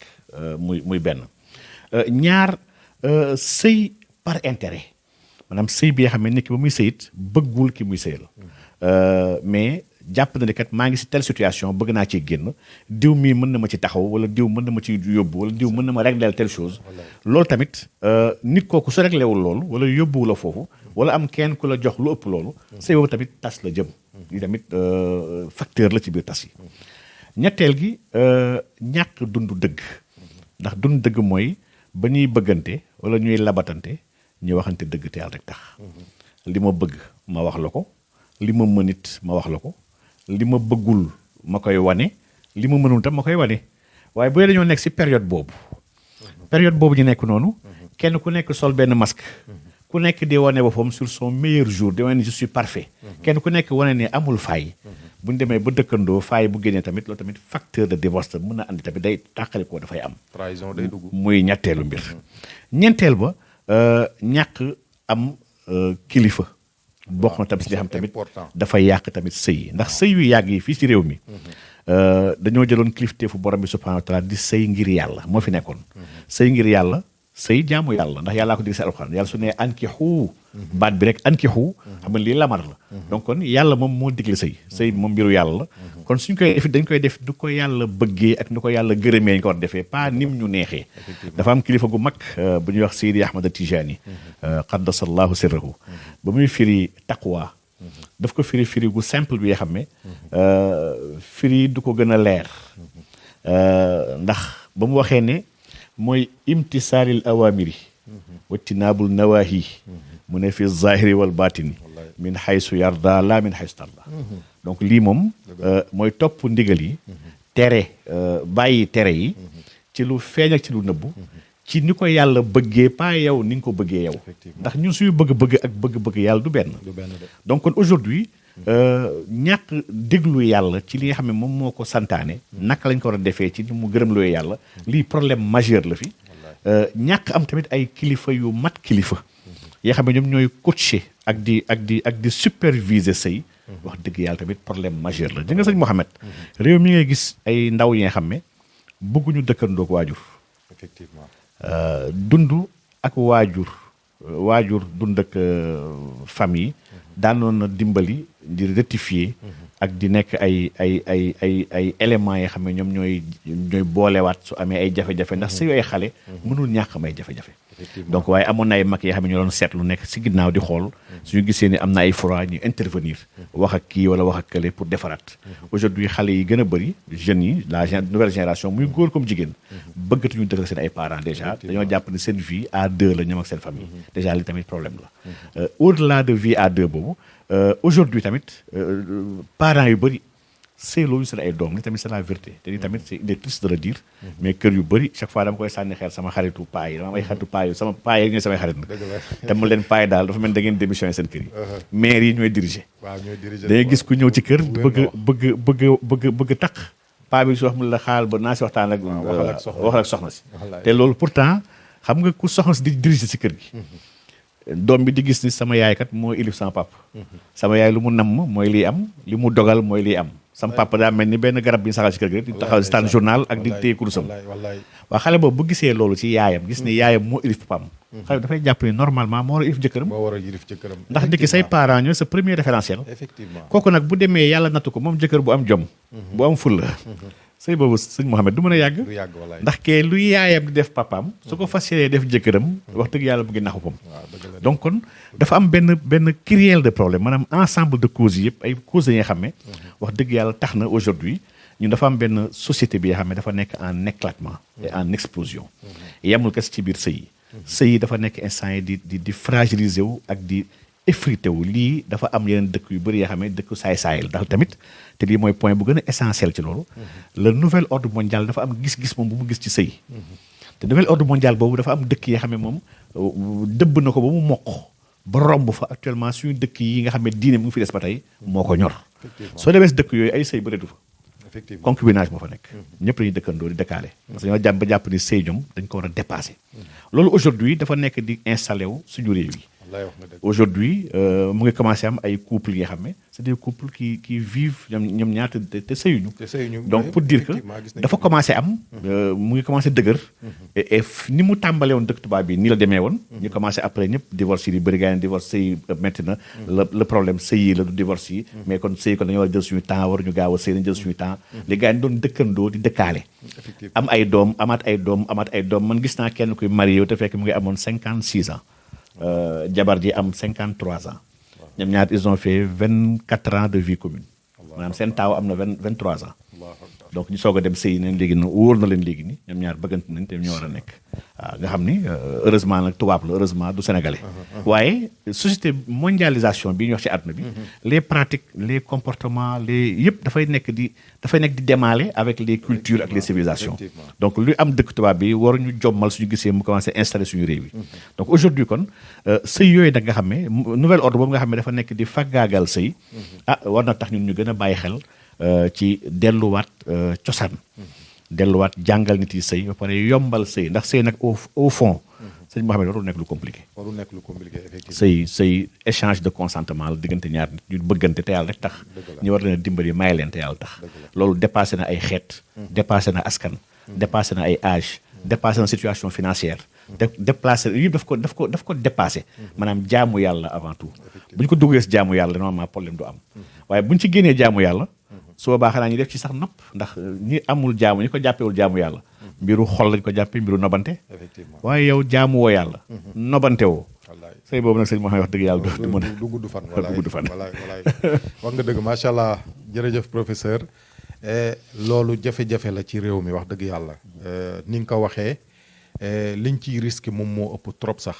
muy benn ñaar sëy par intérêt maanaam sëy bi nga xam ne nit ki ba muy sëyit bëggul ki muy sëyal mais jàpp na ne kat maa ngi si telle situation bëgg naa ci génn diw mii mën na ma ci taxaw wala diw mën na ma ci yóbbu wala diw mën na ma régler telle chose loolu tamit nit kooku su réglewul loolu wala yóbbuwu la foofu wala am kenn ku la jox lu ëpp loolu sëy boobu tamit tas la jëm li tamit facteur la ci biir tas yi ñetteel gi ñàkk dund dëgg ndax dund dëgg mooy ba ñuy bëggante wala ñuy labatante ñuy waxante dëgg te yàlla rek tax li ma bëgg ma wax la ko li ma mënit ma wax la ko li ma bëggul ma koy wane li ma mënul tam ma koy wane waaye bu dee dañoo nekk ci période boobu ñu nekk noonu kenn ku nekk sol benn masque ku nekk di wane boppam sur son meilleur jour di wane ne je suis parfait kenn ku nekk wane ne amul faay bu ñu demee ba dëkkandoo faay bu génnee tamit loolu tamit facteur de divorce mën na andi tamit day tàqalikoo dafay am trahison day dugg muy ñetteelu mbir ñeenteel ba ñàkk am kilifa bokk na tamit si li xam tamit dafay yàq tamit sëy ndax sëy yu yàgg yi fii ci réew mi dañoo jëloon kilifteefu borom bi subhanahu wa taala di sëy ngir yàlla moo fi nekkoon sëy ngir yàlla sëy jaamu yàlla ndax yàllaa ko dig si alxuraan yàlla su ne ankixu baat bi rek ankixu xam nga lii lamar la donc kon yàlla moom moo digle sëy moom mbiru yàlla la kon suñ koy def dañ koy def du ko yàlla bëggee ak du ko yàlla gërëmee ñu ko war defee pas nim ñu neexee dafa am kilifa gu mag bu ñuy wax Seydi Ahmad Tijani qaddasallahu sirrahu ba muy firi taqwa daf ko firi gu simple bi nga xam ne firi du ko gën a leer ndax ba mu waxee ne mooy imtisaalil awamiri wajtinaabul nawaahi mu ne fi zahiri wal batini min xaysu yarda la min xaysu tarda donc lii moom mooy topp ndigal yi tere bàyyi tere yi ci lu feeñ ak ci lu nëbbu ci ni ko yàlla bëggee pas yow ni nga ko bëggee yow ndax ñun suñu bëgg-bëgg ak bëgg-bëgg yàlla du benn donc kon aujourd'hui ñàkk déglu yàlla ci li nga xam ne moom moo ko santaane naka lañ ko war a defee ci ni mu gërëm looy yàlla lii problème majeur la fi ñàkk am tamit ay kilifa yu mat kilifa yoo xam ne ñoom ñooy coacher ak di superviser sëy wax dëgg yàlla tamit problème majeur la di nga sëñ Mouhamed réew mi ngay gis ay ndaw yi nga xam ne bëgguñu dëkkandoog waajur effectivement dund ak waajur dund ak famille daanoon na dimbali di rectifier ak di nekk ay éléments yoo xam ne ñoom ñooy boolewaat su amee ay jafe-jafe ndax sëy ay xale mënul ñàkk am ay jafe-jafe donc waaye amoon na ay mag yoo xam ne ñoo doon seetlu nekk si ginnaaw di xool suñu gisee ni am na ay froid ñu intervenir wax ak kii wala wax ak kële pour defaraat aujourd'hui xale yi gën a bëri jeunes yi la nouvelle génération muy góor comme jigéen bëggatuñu dëkk seen ay parents déjà dañoo jàpp ni seen vie à deux la ñoom ak seen famille déjà li tamit problème la au-delà de vie à deux boobu aujourd'hui tamit parents yu bëri sëy loolu seen ay doom li tamit c'est la vérité te ni tamit c'est triste de le dire mais kër yu bëri chaque fois dama koy sànni xeer sama xaritu paa yi dama am ay xaritu paa yi sama paa yi ñooy samay xarit nag dama leen paa yi daal dafa mel da ngeen démissionné seen kër yi maire yi ñooy diriger dangay gis ku ñëw ci kër bëgg taq paa bi su wax mu la xaal ba naa si waxtaan ak wax ak soxna si te loolu pourtant xam nga ku soxna si di diriger si kër gi doom bi di gis ni sama yaay kat moo ilif sama papa sama yaay lu mu namm mooy liy am li mu dogal mooy liy am sama papa daa mel ni benn garab bi ñu saxal ci kër gi di taxaw si tànn journal ak di téye kurusam waaw xale boobu bu gisee loolu ci yaayam gis ne yaayam moo ilif papaam xale dafay jàpp ni normalement moo war a ilif jëkkëram ndax ndekki say parents ñooy sa premier référentiel kooku nag bu demee yàlla nattu ko moom jëkkër bu am jom bu am fulla sëy boobu sëñ Mouhamed du mën a yàgg ndax kee lu yaayam di def papaam su ko fas yéenee def jëkkëram wax dëgg yàlla mu ngi naxu pam donc kon dafa am benn kyrielle de problème maanaam ensemble de causes yëpp ay causes yi nga xam ne wax dëgg yàlla tax na aujourd'hui ñun dafa am benn société bi nga xam ne dafa nekk en éclatement et en explosion yemul kes ci biir sëy yi dafa nekk instant yi di fragiliser wu ak di effrité wu lii dafa am yeneen dëkk yu bëri yoo xam ne dëkk saay-saay la ndax tamit te lii mooy point bu gën a essentiel ci loolu le nouvel ordre mondial dafa am gis-gis moom bu mu gis ci sëy te nouvel ordre mondial boobu dafa am dëkk yoo xam ne moom dëbb na ko ba mu mokk ba romb fa actuellement suñu dëkk yi nga xam ne diine mu ngi fi des ba tey moo ko ñor soo demee si dëkk yooyu ay sëy bëreetu fa concubinage moo fa nekk ñëpp lañuy dëkkandoo di dëkkaale parce que ñoo ba jàpp ni sëy ñoom dañ ko war a dépasser loolu aujourd'hui dafa nekk di installé wu suñu réew yi aujourd'hui mu ngi commencé am ay couples yi nga xam ne c'est des couples qui vivent ñoom ñaar te sëyuñu donc pour dire que dafa commencé am mu ngi commencé dëgër et ni mu tàmbalee woon dëkk tubaab bi nii la demee woon ñu commencé après ñëpp divorce yi bëri gaa yi divorce sëy métti na le problème sëy yi la du divorce yi mais kon sëy kon dañoo war a jël suñu temps war ñu gaaw a sëy dañu jël suñu temps les gars yi doon dëkkandoo di dëkkaale am ay doom amaat ay doom man gis naa kenn kuy marié yow te fekk mu ngi amoon 56 ans jabar ji am 53 ans ñoom ñaar ils ont fait 24 ans de vie commune maanaam seen taaw am na 23 ans donc ñu soog a dem sëy nañ léegi na wóor na leen léegi ni ñoom ñaar bëggante nañ te ñoo war a nekk waaw nga xam ni heureusement nag tubaab la heureusement du sénégalais waaye société mondialisation bi ñu wax ci àdduna bi les pratiques les comportements les yëpp dafay nekk di démaler avec les cultures ak les civilisations donc luy am dëkk tubaab bi waruñu jommal suñu gisee mu commencé installer suñu réew yi donc aujourd'hui kon sëy yooyu nag nga xam ne nouvel ordre boobu nga xam ne dafa nekk di faggaagal sëy war na tax ñun ñu gën a bàyyi xel ci delluwaat cosaan delluwaat jàngal nit yi sëy ba pare yombal sëy ndax sëy nag au fond sëñ Mouhamed warul nekk lu compliqué effectivement sëy échange de consentement la diggante ñaar nit ñu bëggante te yàlla rek tax ñu war leen a dimbali may leen te yàlla tax loolu dépassé na ay xeet dépassé na askan dépassé na ay âge dépassé na situation financière dépassé yëpp daf ko dépassé maanaam jaamu yàlla avant tout bu ñu ko duggee si jaamu yàlla normalement problème du am waaye bu ñu ci génnee jaamu yàlla su boobaa xanaa ñu def ci sax nopp ndax ñi amul jaamu ñi ko jàppewul jaamu yàlla mbiru xol lañ ko jàppee mbiru nobante waaye yow jaamu woo yàlla nobante woo sëy boobu nag sëñ moo xam wax dëgg yàlla du mën a du gudd fan walaay wax nga dëgg macha allah jërëjëf professeur loolu jafe-jafe la ci réew mi wax dëgg yàlla ni nga ko waxee liñ ciy risque moom moo ëpp trop sax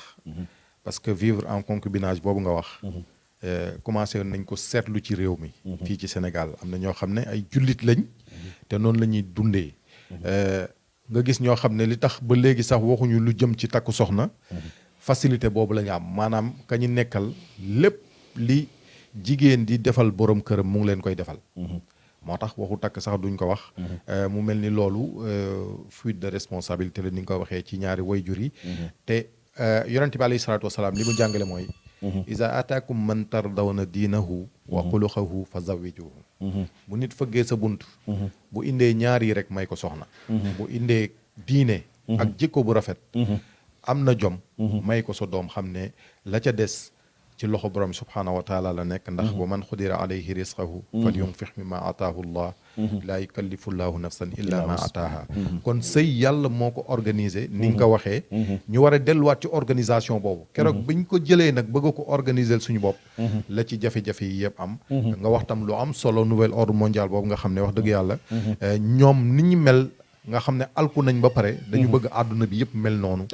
parce que vivre en concubinage boobu nga wax commencé nañ ko seetlu ci réew mi fii ci Sénégal am na ñoo xam ne ay jullit lañ te noonu la ñuy dundee nga gis ñoo xam ne li tax ba léegi sax waxuñu lu jëm ci takku soxna facilité boobu la ñu am maanaam ka ñu nekkal lépp li jigéen di defal borom këram mu ngi leen koy defal moo tax waxu takk sax duñ ko wax mu mel ni loolu fuite de responsabilité la ni nga ko waxee ci ñaari wayjur yi te yonent bi alayhi salaatu wasalaam li mu jàngale mooy iza ataakum man tardawna diinahu wa xuluqahu fa zawwijuhu bu nit fëggee sa bunt bu indee ñaar yi rek may ko soxna bu indee diine ak jikko bu rafet am na jom may ko sa doom xam ne la ca des ci loxo borom subhaanahu wa taala la nekk ndax wa man xudira alayhi risqahu fal yunfix mimma ataahu llah laa yukallifu llahu nafsan illa ma ataaha kon sëy yàlla moo ko organisé ni nga ko waxee ñu war a delluwaat ci organisation boobu keroog biñ ko jëlee nag bëgg ko organiser suñu bopp la ci jafe-jafe yi yëpp am nga wax tam lu am solo nouvel ordre mondial boobu nga xam ne wax dëgg yàlla ñoom ni ñu mel nga xam ne alku nañ ba pare dañu bëgg àdduna bi yëpp mel noonu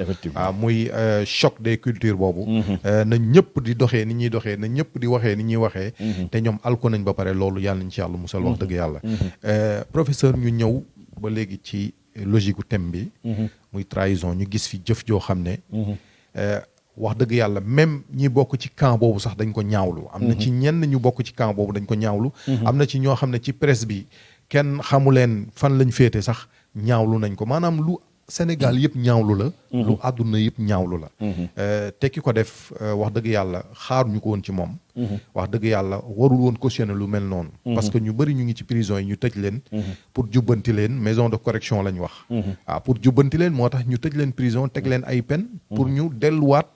muy choc des cultures boobu na ñëpp di doxee ni ñuy doxee na ñëpp di waxee ni ñuy waxee te ñoom alku nañ ba pare loolu yàlla nañ ci yàlla musal wax dëgg yàlla professeur ñu ñëw ba léegi ci logique gu thème bi muy trahison ñu gis fi jëf joo xam ne wax dëgg yàlla même ñi bokk ci camp boobu sax dañ ko ñaawlu am na ci ñenn ñu bokk ci camp boobu dañ ko ñaawlu am na ci ñoo xam ne ci presse bi kenn xamu leen fan lañ féete sax ñaawlu nañ ko maanaam lu Sénégal yëpp ñaawlu la lu àdduna yëpp ñaawlu la te ki ko def wax dëgg yàlla xaaruñu ko woon ci moom wax dëgg yàlla warul woon cautionner lu mel noonu parce que ñu bëri ñu ngi ci prison yi ñu tëj leen pour jubbanti leen maison de correction lañ wax waaw pour jubbanti leen moo tax ñu tëj leen prison teg leen ay peine pour ñu delluwaat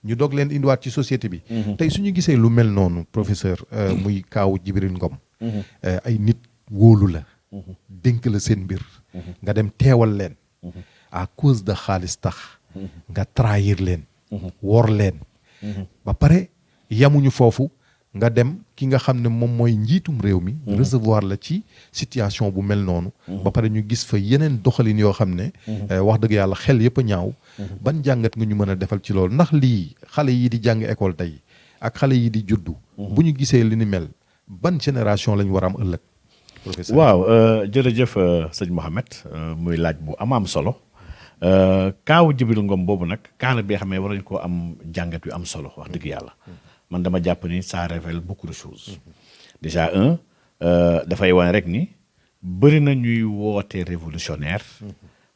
ñu doog leen indiwaat ci société bi tey suñu gisee lu mel noonu professeur muy kaawu Djibril Ngom ay nit wóolu la dénk la seen mbir nga dem teewal leen à cause de xaalis tax nga trahir leen wor leen ba pare yamuñu foofu nga dem ki nga xam ne moom mooy njiitum réew mi recevoir la ci situation bu mel noonu ba pare ñu gis fa yeneen doxalin yoo xam ne wax dëgg yàlla xel yëpp a ñaaw ban jàngat nga ñu mën a defal ci loolu ndax lii xale yi di jàng école tey ak xale yi di juddu bu ñu gisee li ni mel ban génération lañ war a am ëllëg professeur waaw jërëjëf sëñ Mohamed muy laaj bu am solo kaawu Djibril Ngom boobu nag kaala bi xam ne war nañ koo am jàngat yu am solo wax dëgg yàlla man dama jàpp ni ça révèle beaucoup de choses déjà dafay wane rek ni bëri na ñuy woote révolutionnaire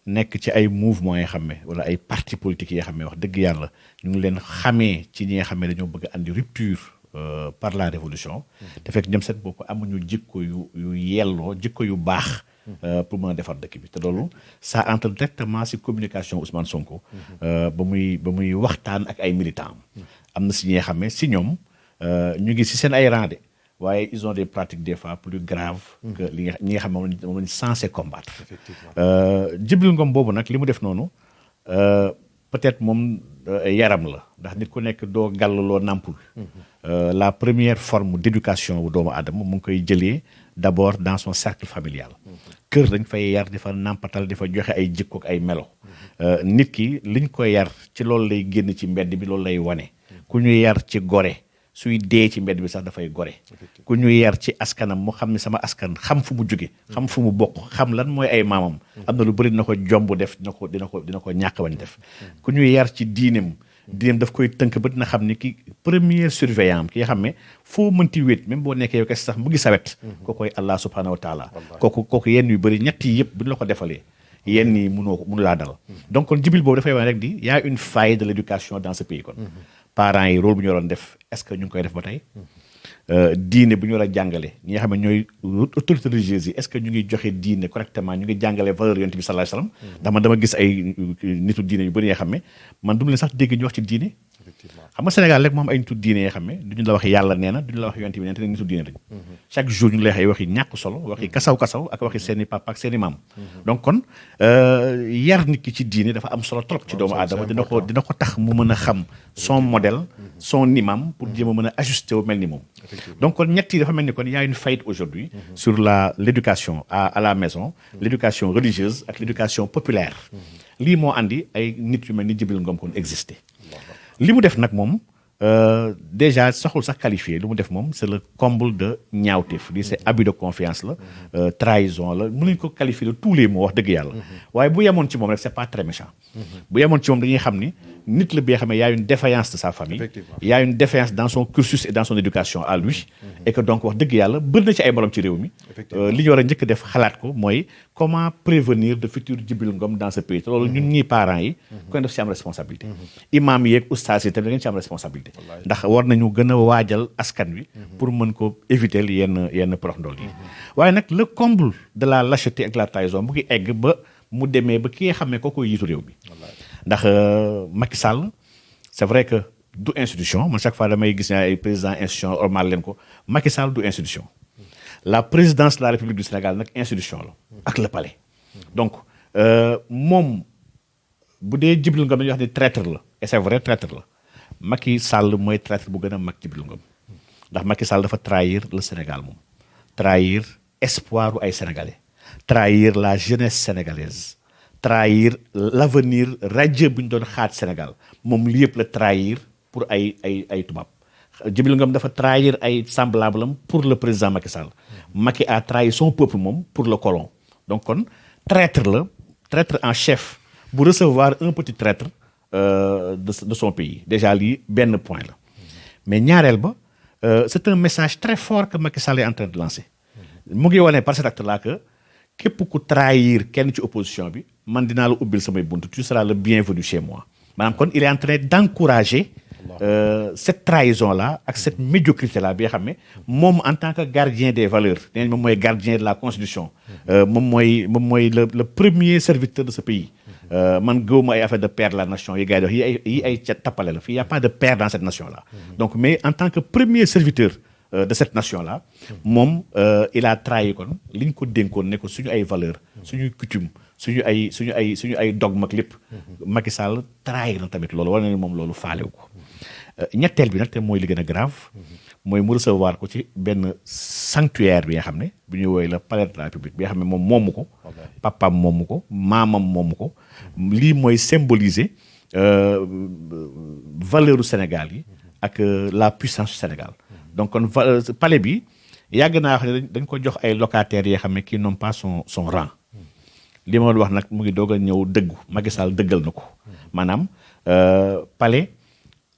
nekk ci ay mouvements yi xam ne wala ay partis politiques yi xam ne wax dëgg yàlla ñu ngi leen xamee ci ñi nga xam ne dañoo bëgg andi rupture par la révolution te fekk ñoom seen bopp amuñu jikko yu yelloo jikko yu baax pour mën a defar dëkk bi te loolu ça entre directement ci communication Ousmane Sonko ba muy waxtaan ak ay militants am na si ñi nga xam ne si ñoom ñu ngi si seen ay rang de waaye ils ont des pratiques des fois plus graves que ñi nga xam ne moom lañ censé combattre Djibril Ngom boobu nag li mu def noonu peut-être moom yaram la ndax nit ku nekk doo gàllaloo nàmpul la première forme d'éducation bu doomu aadama mu ngi koy jëlee d'abord dans son cercle familial kër dañ fay yar di fa nàmpatal di fa joxe ay jikko ak ay melo nit ki liñ koy yar ci loolu lay génn ci mbedd bi loolu lay wane ku ñu yar ci gore suy dee ci mbedd bi sax dafay gore ku ñu yar ci askanam mu xam ne sama askan xam fu mu jóge xam fu mu bokk xam lan mooy ay maamam am na lu bëri dina ko jomb def dina ko ñàkk wañ def ku ñu yar ci diineem daf koy tënk ba dina xam ni ki premier surveillant ki nga xam ne foo mënti wéet même boo nekkee yow kese sax mu ngi sawet ko koy Allah subhanahu wa taala kooku yenn yu bëri ñett yi yëpp bu ñu la ko defalee yenn yi mënu laa dal donc kon Djibril boobu dafay wax rek di y a une faille de l'éducation dans ce pays kon parents yi rôle bu ñu waroon def est-ce que ñu ngi koy def ba tey diine bu ñu war a jàngale ñi nga xam ne ñooy autorités religieuses yi est-ce que ñu ngi joxe diine correctement ñu ngi jàngale valeur yonent bi sallallahu alayhi wasallam ndax man dama gis ay nitu diine yu bëri yoo xam ne man du mu leen sax dégg ñu wax ci diine xam nga Sénégal rek moom ay nitu diine yoo xam ne duñu la wax yàlla nee na duñu la wax yonent bi nee na te nitu diine lañ chaque jour ñu ngi lay wax ay waxi ñàkk solo waxi kasaw ak waxi seeni papa ak seeni maam donc kon yar nit ki ci diine dafa am solo trop ci doomu aadama dina ko tax mu mën a xam son modèle son imam pour jéem a mën a ajuster wu mel ni moom donc kon ñett yi dafa mel ni kon y a une faillite aujourd'hui sur l'éducation à la maison l'éducation religieuse ak l'éducation populaire lii moo andi ay nit yu mel ni Djibril Ngom kon existé li mu def nag moom déjà soxul sax qualifié lu mu def moom c'est le comble de ñaawteef lii c'est abus de confiance la trahison la mën nañu ko qualifier de tous les mots wax dëgg yàlla waaye bu yemoon ci moom rek c'est pas très méchant bu yemoon ci moom dañuy xam ni nit la bi nga xam ne y a une défaillance de sa famille il y a une défaillance dans son cursus et dans son éducation à lui et que donc wax dëgg yàlla bëri na ci ay morom ci réew mi li ñu war a njëkk def xalaat ko mooy comment prévenir de futurs Djibril Ngom dans ce pays te loolu ñun ñii parents yi ku ne def ci am responsabilité imam yi ak oustaz yi tamit da ngeen ci am responsabilité ndax war nañu gën a waajal askan wi pour mën ko éviter yenn porox ndool yi waaye nag le comble de la lâcheté ak la trahison bu ngi egg ba mu demee ba ki nga xam ne kooku yiitu réew mi ndax Macky Sall c'est vrai que du institution man chaque fois damay gis ne ay président institution ormal leen ko Macky Sall du institution la présidence de la République du Sénégal nag institution la ak le palais donc moom bu dee Djibril Ngom dañuy wax ni traître la et c'est vrai traître la Macky Sall mooy traître bu gën a mag Djibril Ngom ndax Macky Sall dafa trahir le Sénégal moom trahir espoir ay Sénégalais trahir la jeunesse sénégalaise trahir l'avenir radieux bu ñu doon xaat Sénégal moom li yëpp la trahir pour ay tubaab Djibril Ngom dafa trahir ay semblable am pour le président Macky Sall Macky a trahi son peuple moom pour le colon donc kon traître la traître en chef bu recevoir un petit traître de son pays déjà lii benn point la mais ñaareel ba c'est un message très fort que Macky Sall est en train de lancer mu ngi wane par cet acte là que képp ku trahir kenn ci opposition bi man dinaa la ubbil samay buntu tu seras le bienvenu chez moi maanaam kon il est en train d'encourager cette trahison là ak cette médiocrité là bi nga xam ne moom en tant que gardien des valeurs nee nañ moom mooy gardien de la constitution moom mooy le premier serviteur de ce pays man gëwuma ay affaire de père de la nation yi gars yi wax yi ay ca tappale la fii y a pas de père dans cette nation là donc mais en tant que premier serviteur de cette nation là moom il a trahi kon li ñu ko dénkoon ne ko suñu ay valeurs suñuy coutume suñu ay dogme ak lépp Macky Sall trahi na tamit loolu war na ne moom loolu faalewu ko ñetteel bi nag te mooy li gën a grave mooy mu recevoir ko ci benn sanctuaire bi nga xam ne bu ñuy woowee la palais de la République bi nga xam ne moom moomu ko papaam moomu ko maamam moomu ko lii mooy symboliser valeur u Sénégal yi ak la puissance du Sénégal donc kon palais bi yàgg naa wax ne dañ ko jox ay locataires yoo xam ne qui n'ont pas son rang li ma wax nag mu ngi doog a ñëw dëggu Macky Sall dëggal na ko maanaam palais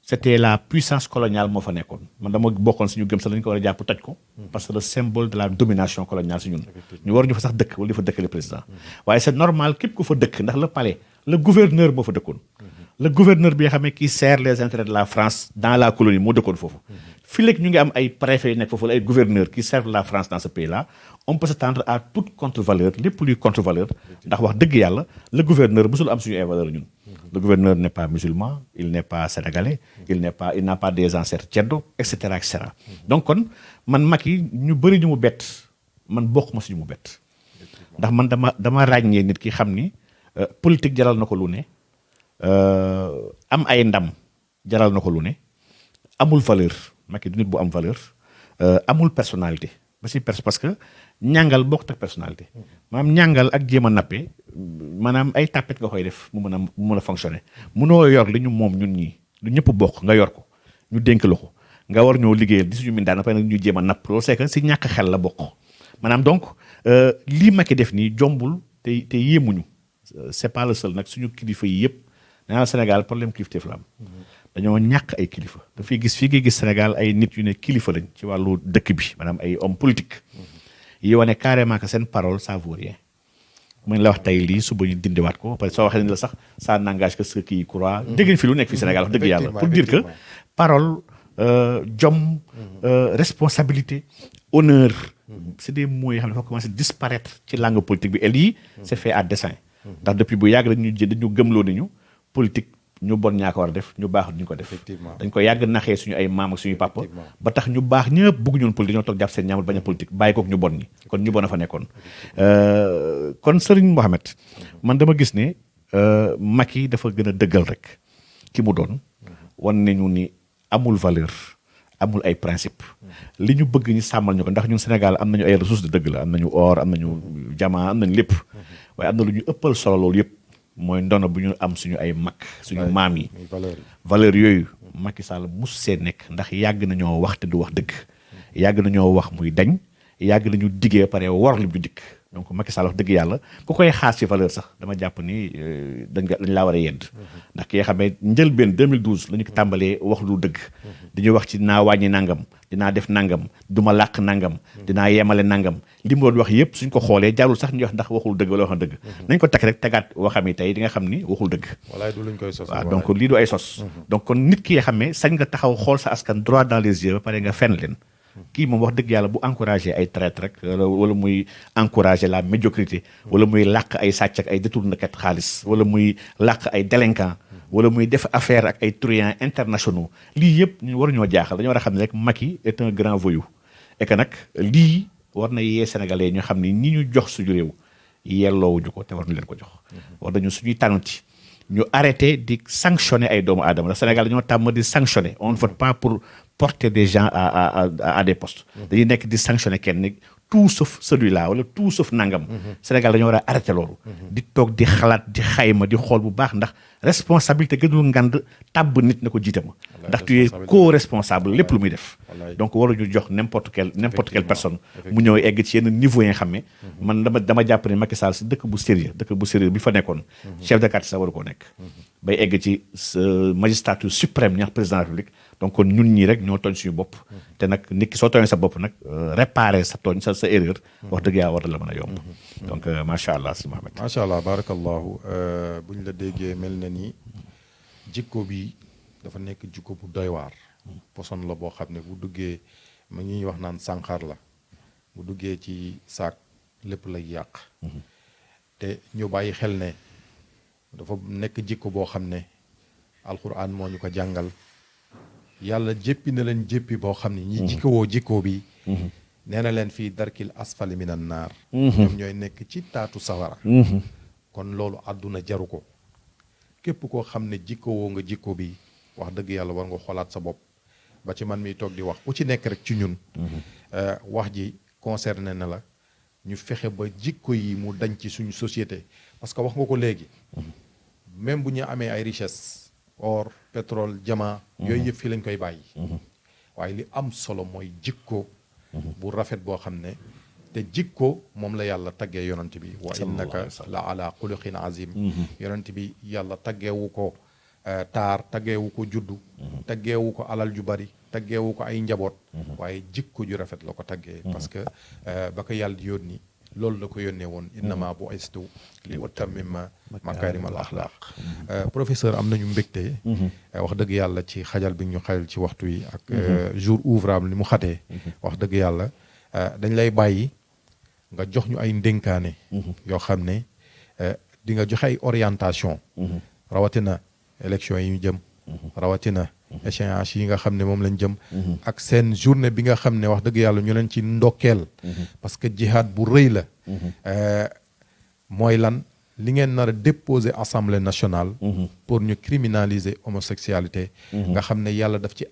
c'était la puissance coloniale moo fa nekkoon man dama bokkoon suñu gëm sax dañu ko war a jàpp toj ko parce que le symbole de la domination coloniale si ñun ñu war ñu fa sax dëkk wala di fa dëkk le président waaye c'est normal képp ku fa dëkk ndax le palais le gouverneur moo fa dëkkoon le gouverneur bi nga xam ne qui sert les intérêts de la France dans la colonie moo dëkkoon foofu fii léegi ñu ngi am ay préfets yu nekk foofu ay gouverneurs qui servent la France dans ce pays là on peut s'attendre à toute contre-valeur lépp luy contre-valeur ndax wax dëgg yàlla le gouverneur mosul am suñu ay valeur ñun le gouverneur n'est pas musulman il n'est pas sénégalais il n'a pas des ancêtres ceddo et cetera donc kon man Macky ñu bëri ñu mu bett man bokk ma suñu mu bett ndax man dama ràññee nit ki xam ni politique jaral na ko lu ne am ay ndam jaral na ko lu ne amul valeur Macky du nit bu am valeur amul personnalité ba si parce que ñàngal bokkut ak personnalité maanaam ñàngal ak jéem a nappe maanaam ay tàppet nga koy def mu mën a fonctionner munoo yor li ñu moom ñun ñii lu ñëpp bokk nga yor ko ñu dénk la ko nga war ñoo liggéeyal di suñu mindaan après nag ñu jéem a napp loolu c'est que si ñàkk xel la bokk maanaam donc lii Macky def nii jombul te yéemuñu c'est pas le seul nag suñu kilifa yi yëpp naa Sénégal problème kilifteef la am dañoo ñàkk ay kilifa dafay gis fii ngay gis Sénégal ay nit yu ne kilifa lañ ci wàllu dëkk bi maanaam ay homme politique yi wane carrément que seen parole ça vaut rien mu la wax tey lii suba ñu dindiwaat ko parce que soo waxee ne la sax ça n'engage que ceux qui y croient dégg nga fi lu nekk fi Sénégal wax dëgg yàlla pour dire que parole jom responsabilité honneur c'est des mots yoo xam ne dafa commencé disparaître ci langue politique bi et lii c'est fait à dessein ndax depuis bu yàgg dañu gëmloo nañu politique ñu bon ñaa ko war a def ñu baax duñu ko def dañ ko yàgg naxee suñu ay maam ak suñu papa ba tax ñu baax ñëpp bëgg ñoon politique ñoo toog jàpp seen ñaamul bañ a politique bàyyi kook ñu bon ñi kon ñu bon a fa nekkoon kon Serigne Mohamed man dama gis ne Macky dafa gën a dëggal rek ki mu doon wan nañu ni amul valeur amul ay principe li ñu bëgg ñu sàmmal ñu ko ndax ñun Sénégal am nañu ay ressources de dëgg la am nañu or am nañu diamant am nañu lépp waaye am na lu ñu ëppal solo loolu yëpp mooy ndono bu ñu am suñu ay mag suñu maam yi valeur yooyu Macky Sall mus see nekk ndax yàgg nañoo wax te du wax dëgg yàgg nañoo wax muy dañ yàgg nañu diggee pare war li ñu dikk donc Macky Sall wax dëgg yàlla ku koy xaar ci valeur sax dama jàpp ni dañ laa war a yedd ndax ki nga xam ne njëlbeen 2012 la ñu ko tàmbalee wax lu dëgg dañuy wax ci dinaa wàññi nangam dinaa def nangam duma làq nangam dinaa yemale nangam li mu doon wax yëpp suñ ko xoolee jarul sax ñu wax ndax waxul dëgg wala wax dëgg nañ ko teg rek tegaat waxam yi tey di nga xam ni waxul dëgg walaay du luñ koy sos waaw donc lii du ay sos donc kon nit ki nga xam ne sañ nga taxaw xool sa askan droit dans les yeux ba pare nga fenn leen kii moom wax dëgg yàlla bu encouragé ay traite rek wala muy encouragé la médiocrité wala muy làq ay sàcc ak ay détournekat xaalis wala muy làq ay délinquant wala muy def affaire ak ay truands internationaux lii yëpp ñu waruñoo jaaxal dañoo war a xam ne rek Macky est un grand voyou et que nag lii war na yee sénégalais ñu xam ni ñi ñu jox suñu réew yelloowuñu ko te war na leen ko jox war nañu suñuy tànnati ñu arrêté di sanctionner ay doomu aadama ndax Sénégal dañoo tàmm di sanctionner on ne vote pas pour porter des gens à des postes dañuy nekk di sanctionner kenn tout sauf celui-là wala tout sauf nangam Sénégal dañoo war a arrêté loolu di toog di xalaat di xayma di xool bu baax ndax responsabilité gënul ngand tàbb nit na ko jiite ma ndax tu es co-responsable lépp lu muy def donc waruñu jox n'importe quelle personne mu ñëw egg ci yenn niveau yi nga xam ne man dama jàpp ne Macky Sall si dëkk bu sérieux bi fa nekkoon chef de quartier sax waru koo nekk bay egg ci magistrature suprême ñax président de la République donc kon ñun ñii rek ñoo tooñ suñu bopp te nag nit ki soo tooñee sa bopp nag réparer sa tooñ sa erreur wax dëgg yaa war la mën a yomb donc macha allah si Mohamed macha allah barakallahu bu ñu la déggee mel na ni jikko bi dafa nekk jikko bu doy waar poson la boo xam ne bu duggee ma ñuy wax naan sànqaar la bu duggee ci saak lépp lay yàq te ñu bàyyi xel ne dafa nekk jikko boo xam ne alquran moo ñu ko jàngal yàlla jéppi na leen jéppi boo xam ne ñi jikkowoo jikko bi nee na leen fii darkil asfali minan naar ñoom ñooy nekk ci taatu sawara kon loolu àdduna jaru ko képp koo xam ne jikkowoo nga jikko bi wax dëgg yàlla war nga xoolaat sa bopp ba ci man miy toog di wax ku ci nekk rek ci ñun wax ji concerné na la ñu fexe ba jikko yi mu dañ ci suñu société parce que wax nga ko léegi même bu ñu amee ay richesse or pétrole diamant yooyu yëpp fii lañ koy bàyyi waaye li am solo mooy jikko bu rafet boo xam ne te jikko moom la yàlla taggee yonent bi wa innaka la ala xuluqin azim yonent bi yàlla taggeewu ko taar taggeewu ko juddu taggeewu ko alal ju bari taggeewu ko ay njaboot waaye jikko ju rafet la ko taggee parce que ba ko yàlla di yónni loolu la ko yónnee woon innama bu istu li utammima makaarimal axlaaq professeur am nañu mbégte wax dëgg yàlla ci xajal bi ñu xajal ci waxtu yi ak jour ouvrable ni mu xatee wax dëgg yàlla dañ lay bàyyi nga jox ñu ay ndénkaane yoo xam ne di nga joxe ay orientation rawatina élection yi ñu jëm rawatina échéance yi nga xam ne moom lañ jëm ak seen journée bi nga xam ne wax dëgg yàlla ñu leen ci ndokkeel parce que jihad bu rëy la mooy lan li ngeen nar a déposer assemblée nationale pour ñu criminaliser homosexualité nga xam ne yàlla daf ci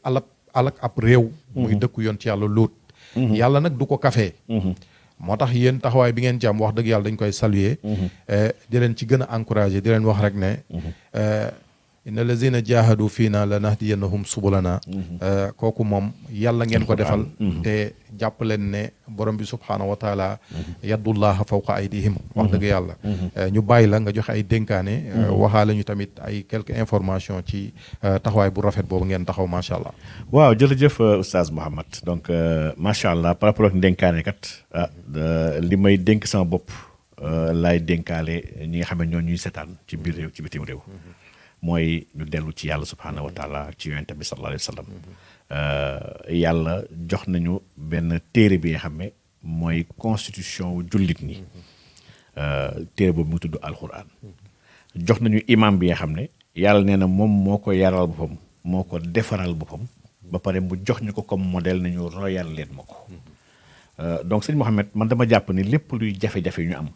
alak ab réew muy dëkku yoon ci yàlla lóot yàlla nag du ko kafee moo tax yéen taxawaay bi ngeen ci am wax dëgg yàlla dañ koy saluer di leen ci gën a encourager di leen wax rek ne inna lazina jahadu fiina la nahdiyannahum subulana kooku moom yàlla ngeen ko defal te jàpp leen ne borom bi subhaanahu wa taala yaddullaha fawqa aydihim wax dëgg yàlla ñu bàyyi la nga joxe ay dénkaane waxaale ñu tamit ay quelques informations ci taxawaay bu rafet boobu ngeen taxaw macha allah. waaw jërëjëf oustaz Mouhamed donc macha allah par rapport ak dénkaane kat li may dénk sama bopp laay dénkaale ñi nga xam ne ñoo ñuy seetaan ci biir réew ci bitim réew. mooy ñu dellu ci yàlla subhaanahu wa taala ci yonent bi sallallahu alayhi wa sallam yàlla jox nañu benn téere bi nga xam ne mooy constitution wu jullit ñi téere boobu mu tudd alquran jox nañu imam bi nga xam ne yàlla nee na moom moo ko yaral boppam moo ko defaral boppam ba pare mu jox ñu ko comme modèle nañu royal leen ma ko donc sëñ Mouhamed man dama jàpp ni lépp luy jafe-jafe ñu am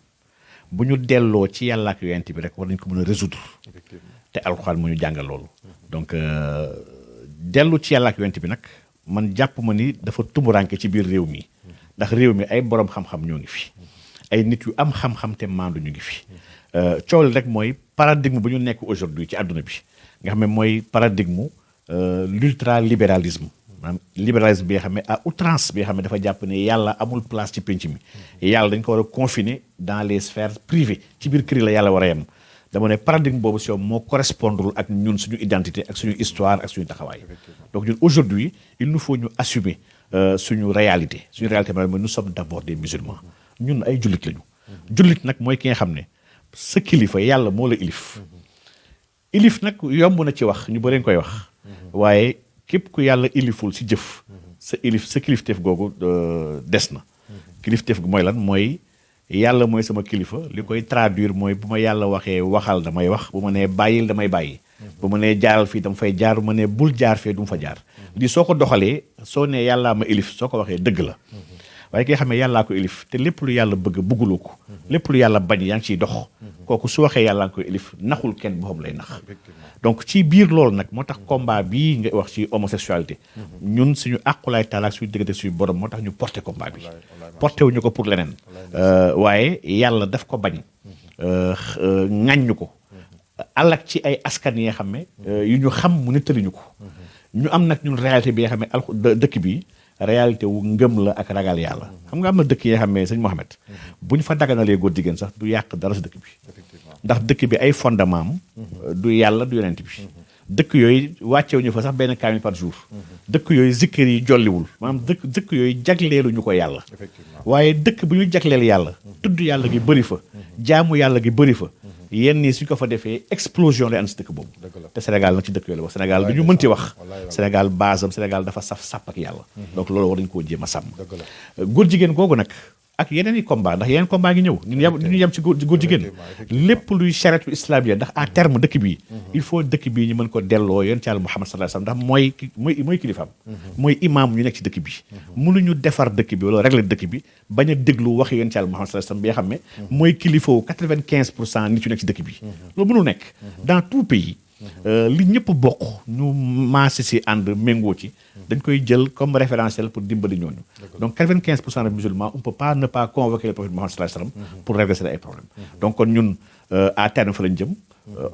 bu ñu delloo ci yàlla ak yonent bi rek war nañ ko mën a résoudre te alxuraan mu ñu jàngal loolu donc dellu ci yàlla ak yonent bi nag man jàpp ma ni dafa tumuranke ci biir réew mi ndax réew mi ay borom xam-xam ñoo ngi fi ay nit yu am xam-xam te maandu ñu ngi fi coow li rek mooy paradigme bu ñu nekk aujourd'hui ci àdduna bi nga xam ne mooy paradigme l'ultralibéralisme maanaam libéralisme bi nga xam ne à outrance bi nga xam ne dafa jàpp ne yàlla amul place ci pénc mi yàlla dañ ko war a confiner dans les sphères privées ci biir kër la yàlla war a yem dama ne paradigme boobu si moo correspondre ak ñun suñu identité ak suñu histoire ak suñu taxawaay donc ñun aujourd'hui il nous faut ñu assumer suñu réalité mooy nous sommes d'abord des musulmans ñun ay jullit lañu jullit nag mooy ki nga xam ne sa kilifa yàlla moo la ilif nag yomb na ci wax ñu bëri koy wax waaye képp ku yàlla iliful si jëf sa kilifteef googu des na kilifteef gu mooy lan mooy yàlla mooy sama kilifa li koy traduire mooy bu ma yàlla waxee waxal damay wax bu ma nee bàyyil damay bàyyi bu ma nee jaaral fii dama fay jaar bu ma nee bul jaar fee du ma fa jaar lii soo ko doxalee soo nee yàllaa ma ilif soo ko waxee dëgg la waaye ki nga xam ne yàllaa ko ilif te lépp lu yàlla bëgg bëgguloo ko lépp lu yàlla bañ yaa ngi ciy dox kooku su waxee yàllaa ko ilif naxul kenn boppam lay nax donc ci biir loolu nag moo tax combat bii nga wax ci homosexualité ñun suñu àqulaay taalaak suñu diggante suñu borom moo tax ñu porté combat bi porté wuñu ko pour leneen waaye yàlla daf ko bañ ŋàññu ko alak ci ay askan yi nga xam ne yu ñu xam mu nettaliñu ko ñu am nag ñun réalité bi nga xam ne dëkk bi réalité wu ngëm la ak ragal yàlla xam nga am na dëkk yi nga xam ne sëñ Mohamed bu ñu fa daganalee góor jigéen sax du yàq dara si dëkk bi ndax dëkk bi ay fondement am du yàlla du yonent bi dëkk yooyu wàccewuñu fa sax benn kaamil par jour dëkk yooyu zikkër yi jolliwul maanaam dëkk yooyu jagleelu ñu ko yàlla waaye dëkk bu ñu jagleel yàlla tudd yàlla gi bëri fa jaamu yàlla gi bëri fa yenn nii suñ ko fa defee explosion lay ànd si dëkk boobu te Sénégal nag ci dëkk yooyu la wax Sénégal du ñu mënti wax Sénégal base am Sénégal dafa saf sàpp ak yàlla donc loolu war nañu koo jéem a sàmm góor jigéen googu nag ak yeneen i combat ndax yeneen combat ngi ñëw ñu yem ci góor jigéen lépp luy chariatu islamiyya ndax à terme dëkk bii il faut dëkk bii ñu mën ko delloo yonent Yàlla Muhammad sallallahu alayhi wasallam ndax mooy kilifaam mooy imaam ñu nekk ci dëkk bi mënuñu defar dëkk bi wala régler dëkk bi bañ a déglu waxi yonent Yàlla Muhammad sallallahu alayhi wasallam bi nga xam ne mooy kilifawu 95% nit yu nekk ci dëkk bi loolu mënul nekk dans tout pays li ñëpp bokk ñu maase si ànd méngoo ci dañ koy jël comme référentiel pour dimbali ñooñu donc 95% de musulmans on peut pas ne pas convoquer le prophète Mohammed sallallahu alayhi wasallam pour régler seen ay problèmes donc kon ñun à terme fa lañ jëm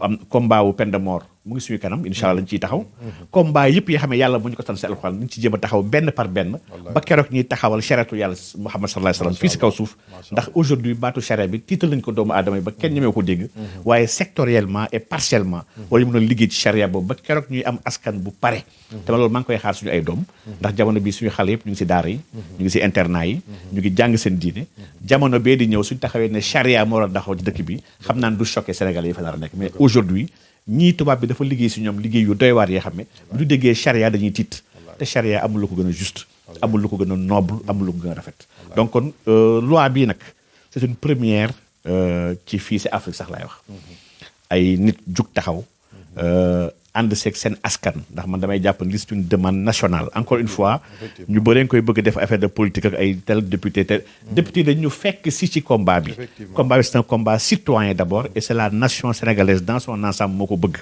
am combat wu peine de mort mu ngi suñu kanam incha allah lañ ciy taxaw combat yëpp yoo xam ne yàlla bu ñu ko tan si alxuraan dañ ci jéem a taxaw benn par benn ba keroog ñuy taxawal chariatu yàlla Muhammad sallallahu alayhi wasallam fii si kaw suuf ndax aujourd'hui baatu charia bi tiital nañ ko doomu aadama yi ba kenn ñemee ko dégg waaye sectoriellement et partiellement wala ñu mën a liggéey ci charia boobu ba keroog ñuy am askan bu pare te loolu maa ngi koy xaar suñu ay doom ndax jamono bi suñu xale yëpp ñu ngi si daara yi ñu ngi si internat yi ñu ngi jàng seen diine jamono bee di ñëw suñu taxawee ne charia moo war a taxaw ci dëkk bi xam naan du choqué Sénégalais yi fa nar a nekk mais aujourd'hui ñii tubaab bi dafa liggéey si ñoom liggéey yu doy waar yoo xam ne bu ñu déggee charia dañuy tiit te charia amul lu ko gën a juste amul lu ko gën a noble amul lu ko gën a rafet donc kon loi bii nag c'est une première ci fii si Afrique sax laay wax ay nit jug taxaw ànd seeg seen askan ndax man damay jàpp ni c'est une demande nationale encore une fois ñu bëri koy bëgg def affaire de politique ak ay tel député dañu fekk si ci combat bi c'est un combat citoyen d'abord et c'est la nation sénégalaise dans son ensemble moo ko bëgg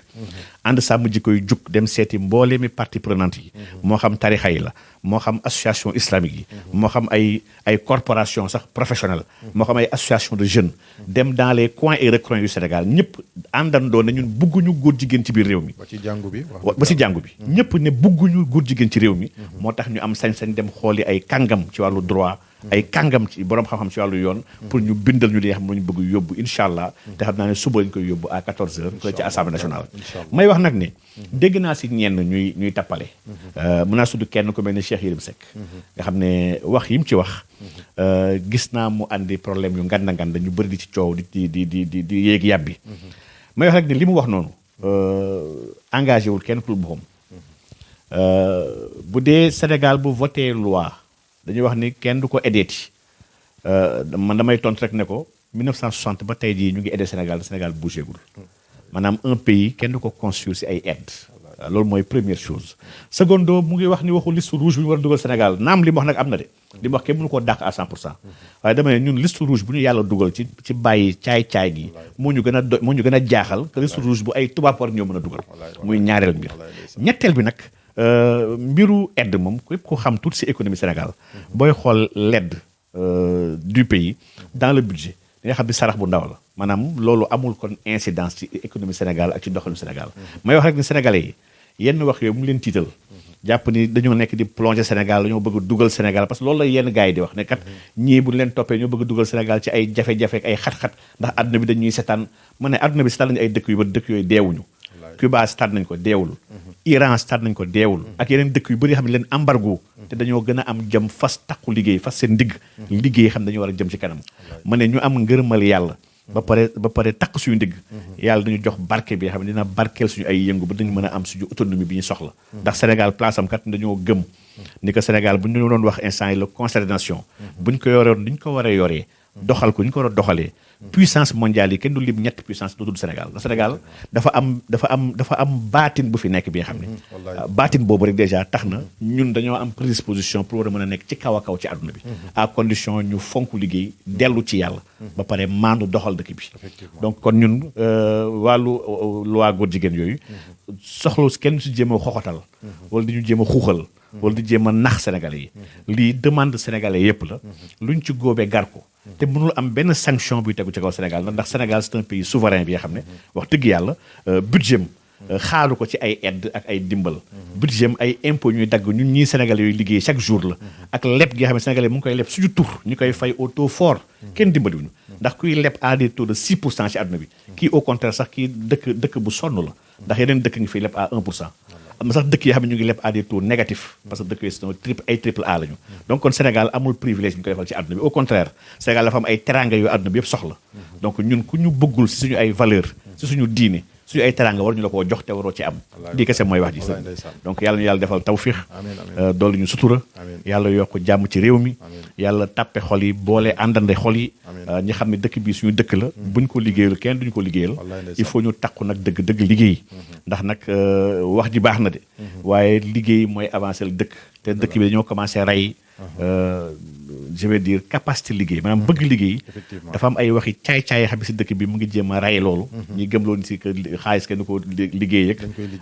ànd sàmm jikko yu jug dem seeti mboolee mi parties prenantes yi moo xam tarixa yi la moo xam association islamique yi moo xam ay corporation sax professionnelle moo xam ay association de jeunes dem dans les coins et recoins yu Sénégal ñëpp àndandoo na ñun bëgguñu góor jigéen ci biir réew mi ba si jàngu bi ñëpp ne bëgguñu góor jigéen ci réew mi moo tax ñu am sañ-sañ dem xooli ay kàngam ci wàllu droit ay kàngam ci borom xam-xam ci wàllu yoon pour ñu bindal ñu li nga xam ne ñu bëgg yóbbu incha allah te xam naa ne suba lañ koy yóbbu à 14h fële ci assemblée nationale may wax nag ne dégg naa si ñenn ñuy tappale mën naa sudd kenn ku mel ne Cheikh Yérim Seck nga xam ne wax yi mu ci wax gis naa mu andi problème yu nganda ñu bëri di ci coow di yéeg yàbbi may wax rek ne li mu wax noonu engagé wul kenn pour boppam bu dee Sénégal bu voté loi dañuy wax ni kenn du ko aideeti man damay tontu rek ne ko 1960 ba tey jii ñu ngi aidé Sénégal bougé gul maanaam un pays kenn du ko construire si ay aide loolu mooy première chose secondo mu ngi wax ni waxu liste rouge bu ñu war a dugal Sénégal naam li mu wax nag am na de li mu wax kenn mënu koo dàq à 100% waaye dama ne ñun liste rouge bu ñu yàlla dugal ci bàyyi caay-caay gi moo ñu gën a jaaxal que liste rouge bu ay tubaab war ñoo mën a dugal muy ñaareel mbir ñetteel bi nag mbiru aide moom képp ko xam tuuti si économie Sénégal booy xool l'aide du pays dans le budget li nga xam ne sarax bu ndaw la maanaam loolu amul kon incidence ci économie Sénégal ak ci doxalinu Sénégal may wax rek ni Sénégalais yenn wax yooyu mu leen tiital jàpp ni dañoo nekk di plonger Sénégal dañoo bëgg dugal Sénégal parce que loolu la yenn gars yi di wax ne kat ñii bu leen toppee ñoo bëgg dugal Sénégal ci ay jafe-jafe ay xat-xat ndax àdduna bi dañuy setaan ma ne àdduna bi setaan nañu ay dëkk yu ba dëkk yooyu deewuñu Cuba setaan nañ ko deewul Iran setaan nañ ko deewul ak yeneen dëkk yu bëri xam ne leen embargo te dañoo gën a am jëm fas takku liggéey fas seen ndigg liggéey xam ne dañoo war a jëm ci kanam ma ne ñu am ngërëmal yàlla ba pare takk suñu ndigg yàlla dañu jox barke bi xam ne dina barkeel suñu ay yëngu ba dañu mën a am suñu autonomie bi ñu soxla ndax Sénégal place am kat dañoo gëm ni que Sénégal bu ñu doon wax instant yi la concert des nations bu ñu ko yoroon ni ñu ko war a yoree doxal ko ni ñu ko war a doxalee puissance mondiale yi kenn du lim ñetti puissance du tudd Sénégal ndax Sénégal dafa am baatin bu fi nekk bi nga xam ne baatin boobu rek déjà tax na ñun dañoo am prédisposition pour war a mën a nekk ci kaw a kaw ci àdduna bi à condition ñu fonk liggéey dellu ci yàlla ba pare maandu doxal dëkk bi donc kon ñun wàllu loi góor jigéen yooyu soxla kenn si jéem a xoxotal wala di ñu jéem a xuuxal wala di jéem a nax sénégalais yi lii demande sénégalais yépp la luñ ci góobee gar ko te mënul am benn sanction buy tegu ci kaw Sénégal ndax Sénégal c'est un pays souverain bi nga xam ne wax dëgg yàlla budget xaaru ko ci ay aide ak ay dimbal budget ay impôt ñuy dagg ñun ñii sénégalais yooyu liggéey chaque jour la ak leb gi nga xam ne sénégalais mu ngi koy leb suñu tur ñu koy fay au taux fort kenn dimbaliwuñu ndax kuy leb à des taux de 6% ci àdduna bi kii au contraire sax kii dëkk bu sonn la ndax yeneen dëkk ngi fiy leb à 1%. am na sax dëkk yoo xam ne ñu ngi leb à des taux négatifs parce que dëkk yooyu ay triple A lañu donc kon Sénégal amul privilège ñu koy defal ci àdduna bi au contraire Sénégal dafa am ay teranga yu àdduna bi yëpp soxla donc ñun ku ñu bëggul si suñu ay valeur si suñu diine suñu ay teranga war ñu la koo jox te waroo ci am lii kese mooy wax ji sëñ donc yàlla ñu yàlla defal tawfiix doolu ñu sutura yàlla yokk jàmm ci réew mi yàlla tàppe xol yi boole àndande xol yi ñi xam ne dëkk bi suñu dëkk la buñ ko liggéeyal kenn duñu ko liggéeyal il faut ñu takku nag dëgg liggéey ndax nag wax ji baax na de waaye liggéey mooy avancer le dëkk te dëkk bi dañoo commencé rey je vais dire capacité liggéey maanaam bëgg liggéey dafa am ay waxi caay-caay xam ne si dëkk bi mu ngi jéem a rey loolu ñi gëm loolu si que xaalis kenn ko liggéey ak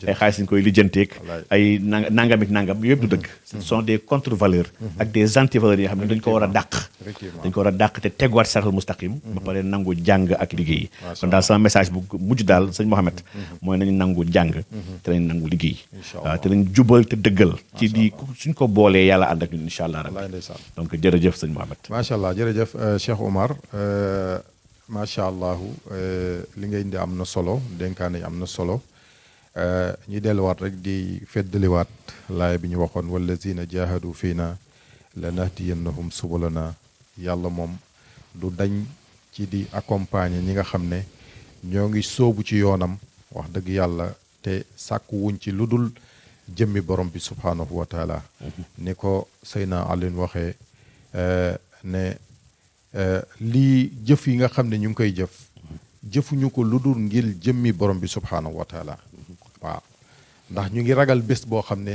ay xaalis dañu koy lijjanteeg ay nangam ak nangam yëpp du dëgg ce sont des contre-valeurs ak des anti-valeurs yoo xam ne dañ ko war a dàq te teguwaat saratal mustaqim ba pare nangu jàng ak liggéey kon daal sama message bu mujj daal sëñ Mohamed mooy nañu nangu jàng te nañ nangu liggéey waaw te nañ jubal te dëggal ci di suñ ko boolee yàlla ànd ak ñun incha allah rabbi donc jërëjëf sëñ Mohamed macha allah jërëjëf Cheikh Oumar macha allah li ngay indi am na solo dénkaane yi am na solo ñuy delluwaat rek di feddaliwaat laay bi ñu waxoon wallazina jahadu fiina lanahdiyannahum subulana yàlla moom du dañ ci di accompagner ñi nga xam ne ñoo ngi sóobu ci yoonam wax dëgg yàlla te sàkku wuñ ci lu dul jëmmi borom bi subhaanahu wa taala ni ko Seyna Alioune waxee ne lii jëf yi nga xam ne ñu ngi koy jëfuñu ko lu dul ngir jëmmi borom bi subhaanahu wa taala waaw ndax ñu ngi ragal bés boo xam ne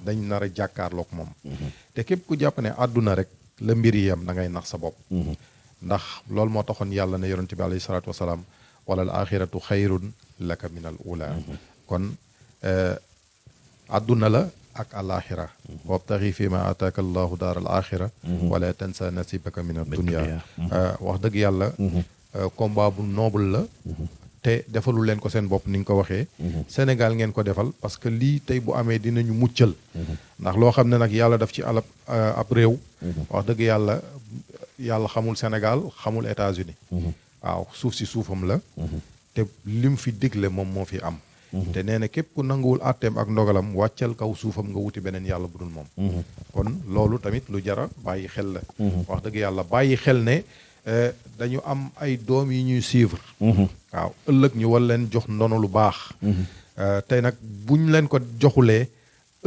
dañ nar a jàkkaarloog moom te képp ku jàpp ne àdduna rek la mbir yi yam da ngay nax sa bopp ndax loolu moo taxoon yàlla ne yonente bi alayhi salaatu wasalaam wala al axiratu xayrun laka min al ula kon àdduna la ak alaxira wabtaxi fi ma ataaka allahu daar al axira wala tansa nasibaka min ad dunia wax dëgg yàlla combat bu noble la te defalu leen ko seen bopp ni nga ko waxee Sénégal ngeen ko defal parce que lii tey bu amee dinañu muccal ndax loo xam ne nag yàlla daf ci alab ab réew wax dëgg yàlla xamul Sénégal xamul États-Unis waaw suuf si suufam la te lim fi digle moom moo fi am te nee na képp ku nanguwul àtteem ak ndogalam wàccal kaw suufam nga wuti beneen yàlla bu dul moom kon loolu tamit lu jara bàyyi xel la wax dëgg yàlla bàyyi xel ne dañu am ay doom yi ñuy suivre waaw ëllëg ñu war leen jox ndono lu baax tey nag buñ leen ko joxulee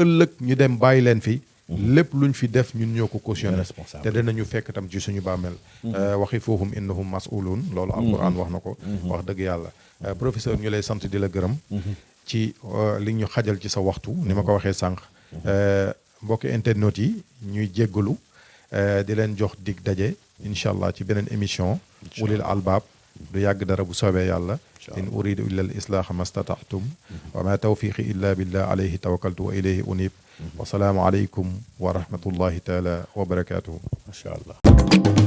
ëllëg ñu dem bàyyi leen fi lépp luñ fi def ñun ñoo ko cautionné te danañu fekk tam ci suñu bàmmeel waxi foohum innahum mas'uluun loolu alquran wax na ko wax dëgg yàlla professeur ñu lay sant di la gërëm ci li ñu xajal ci sa waxtu ni ma ko waxee sànq mbokki internet yi ñuy jéggalu di leen jox dig daje incha allah ci beneen émission ulil albaab du yàgg dara bu soobee yàlla in uridu illa al islaaha mastata'tum wa ma tawfiqi illa billah alayhi tawakkaltu wa ilayhi unib wa salaamu alaykum wa rahmatullahi taala wa barakatuhu. Masha Allah.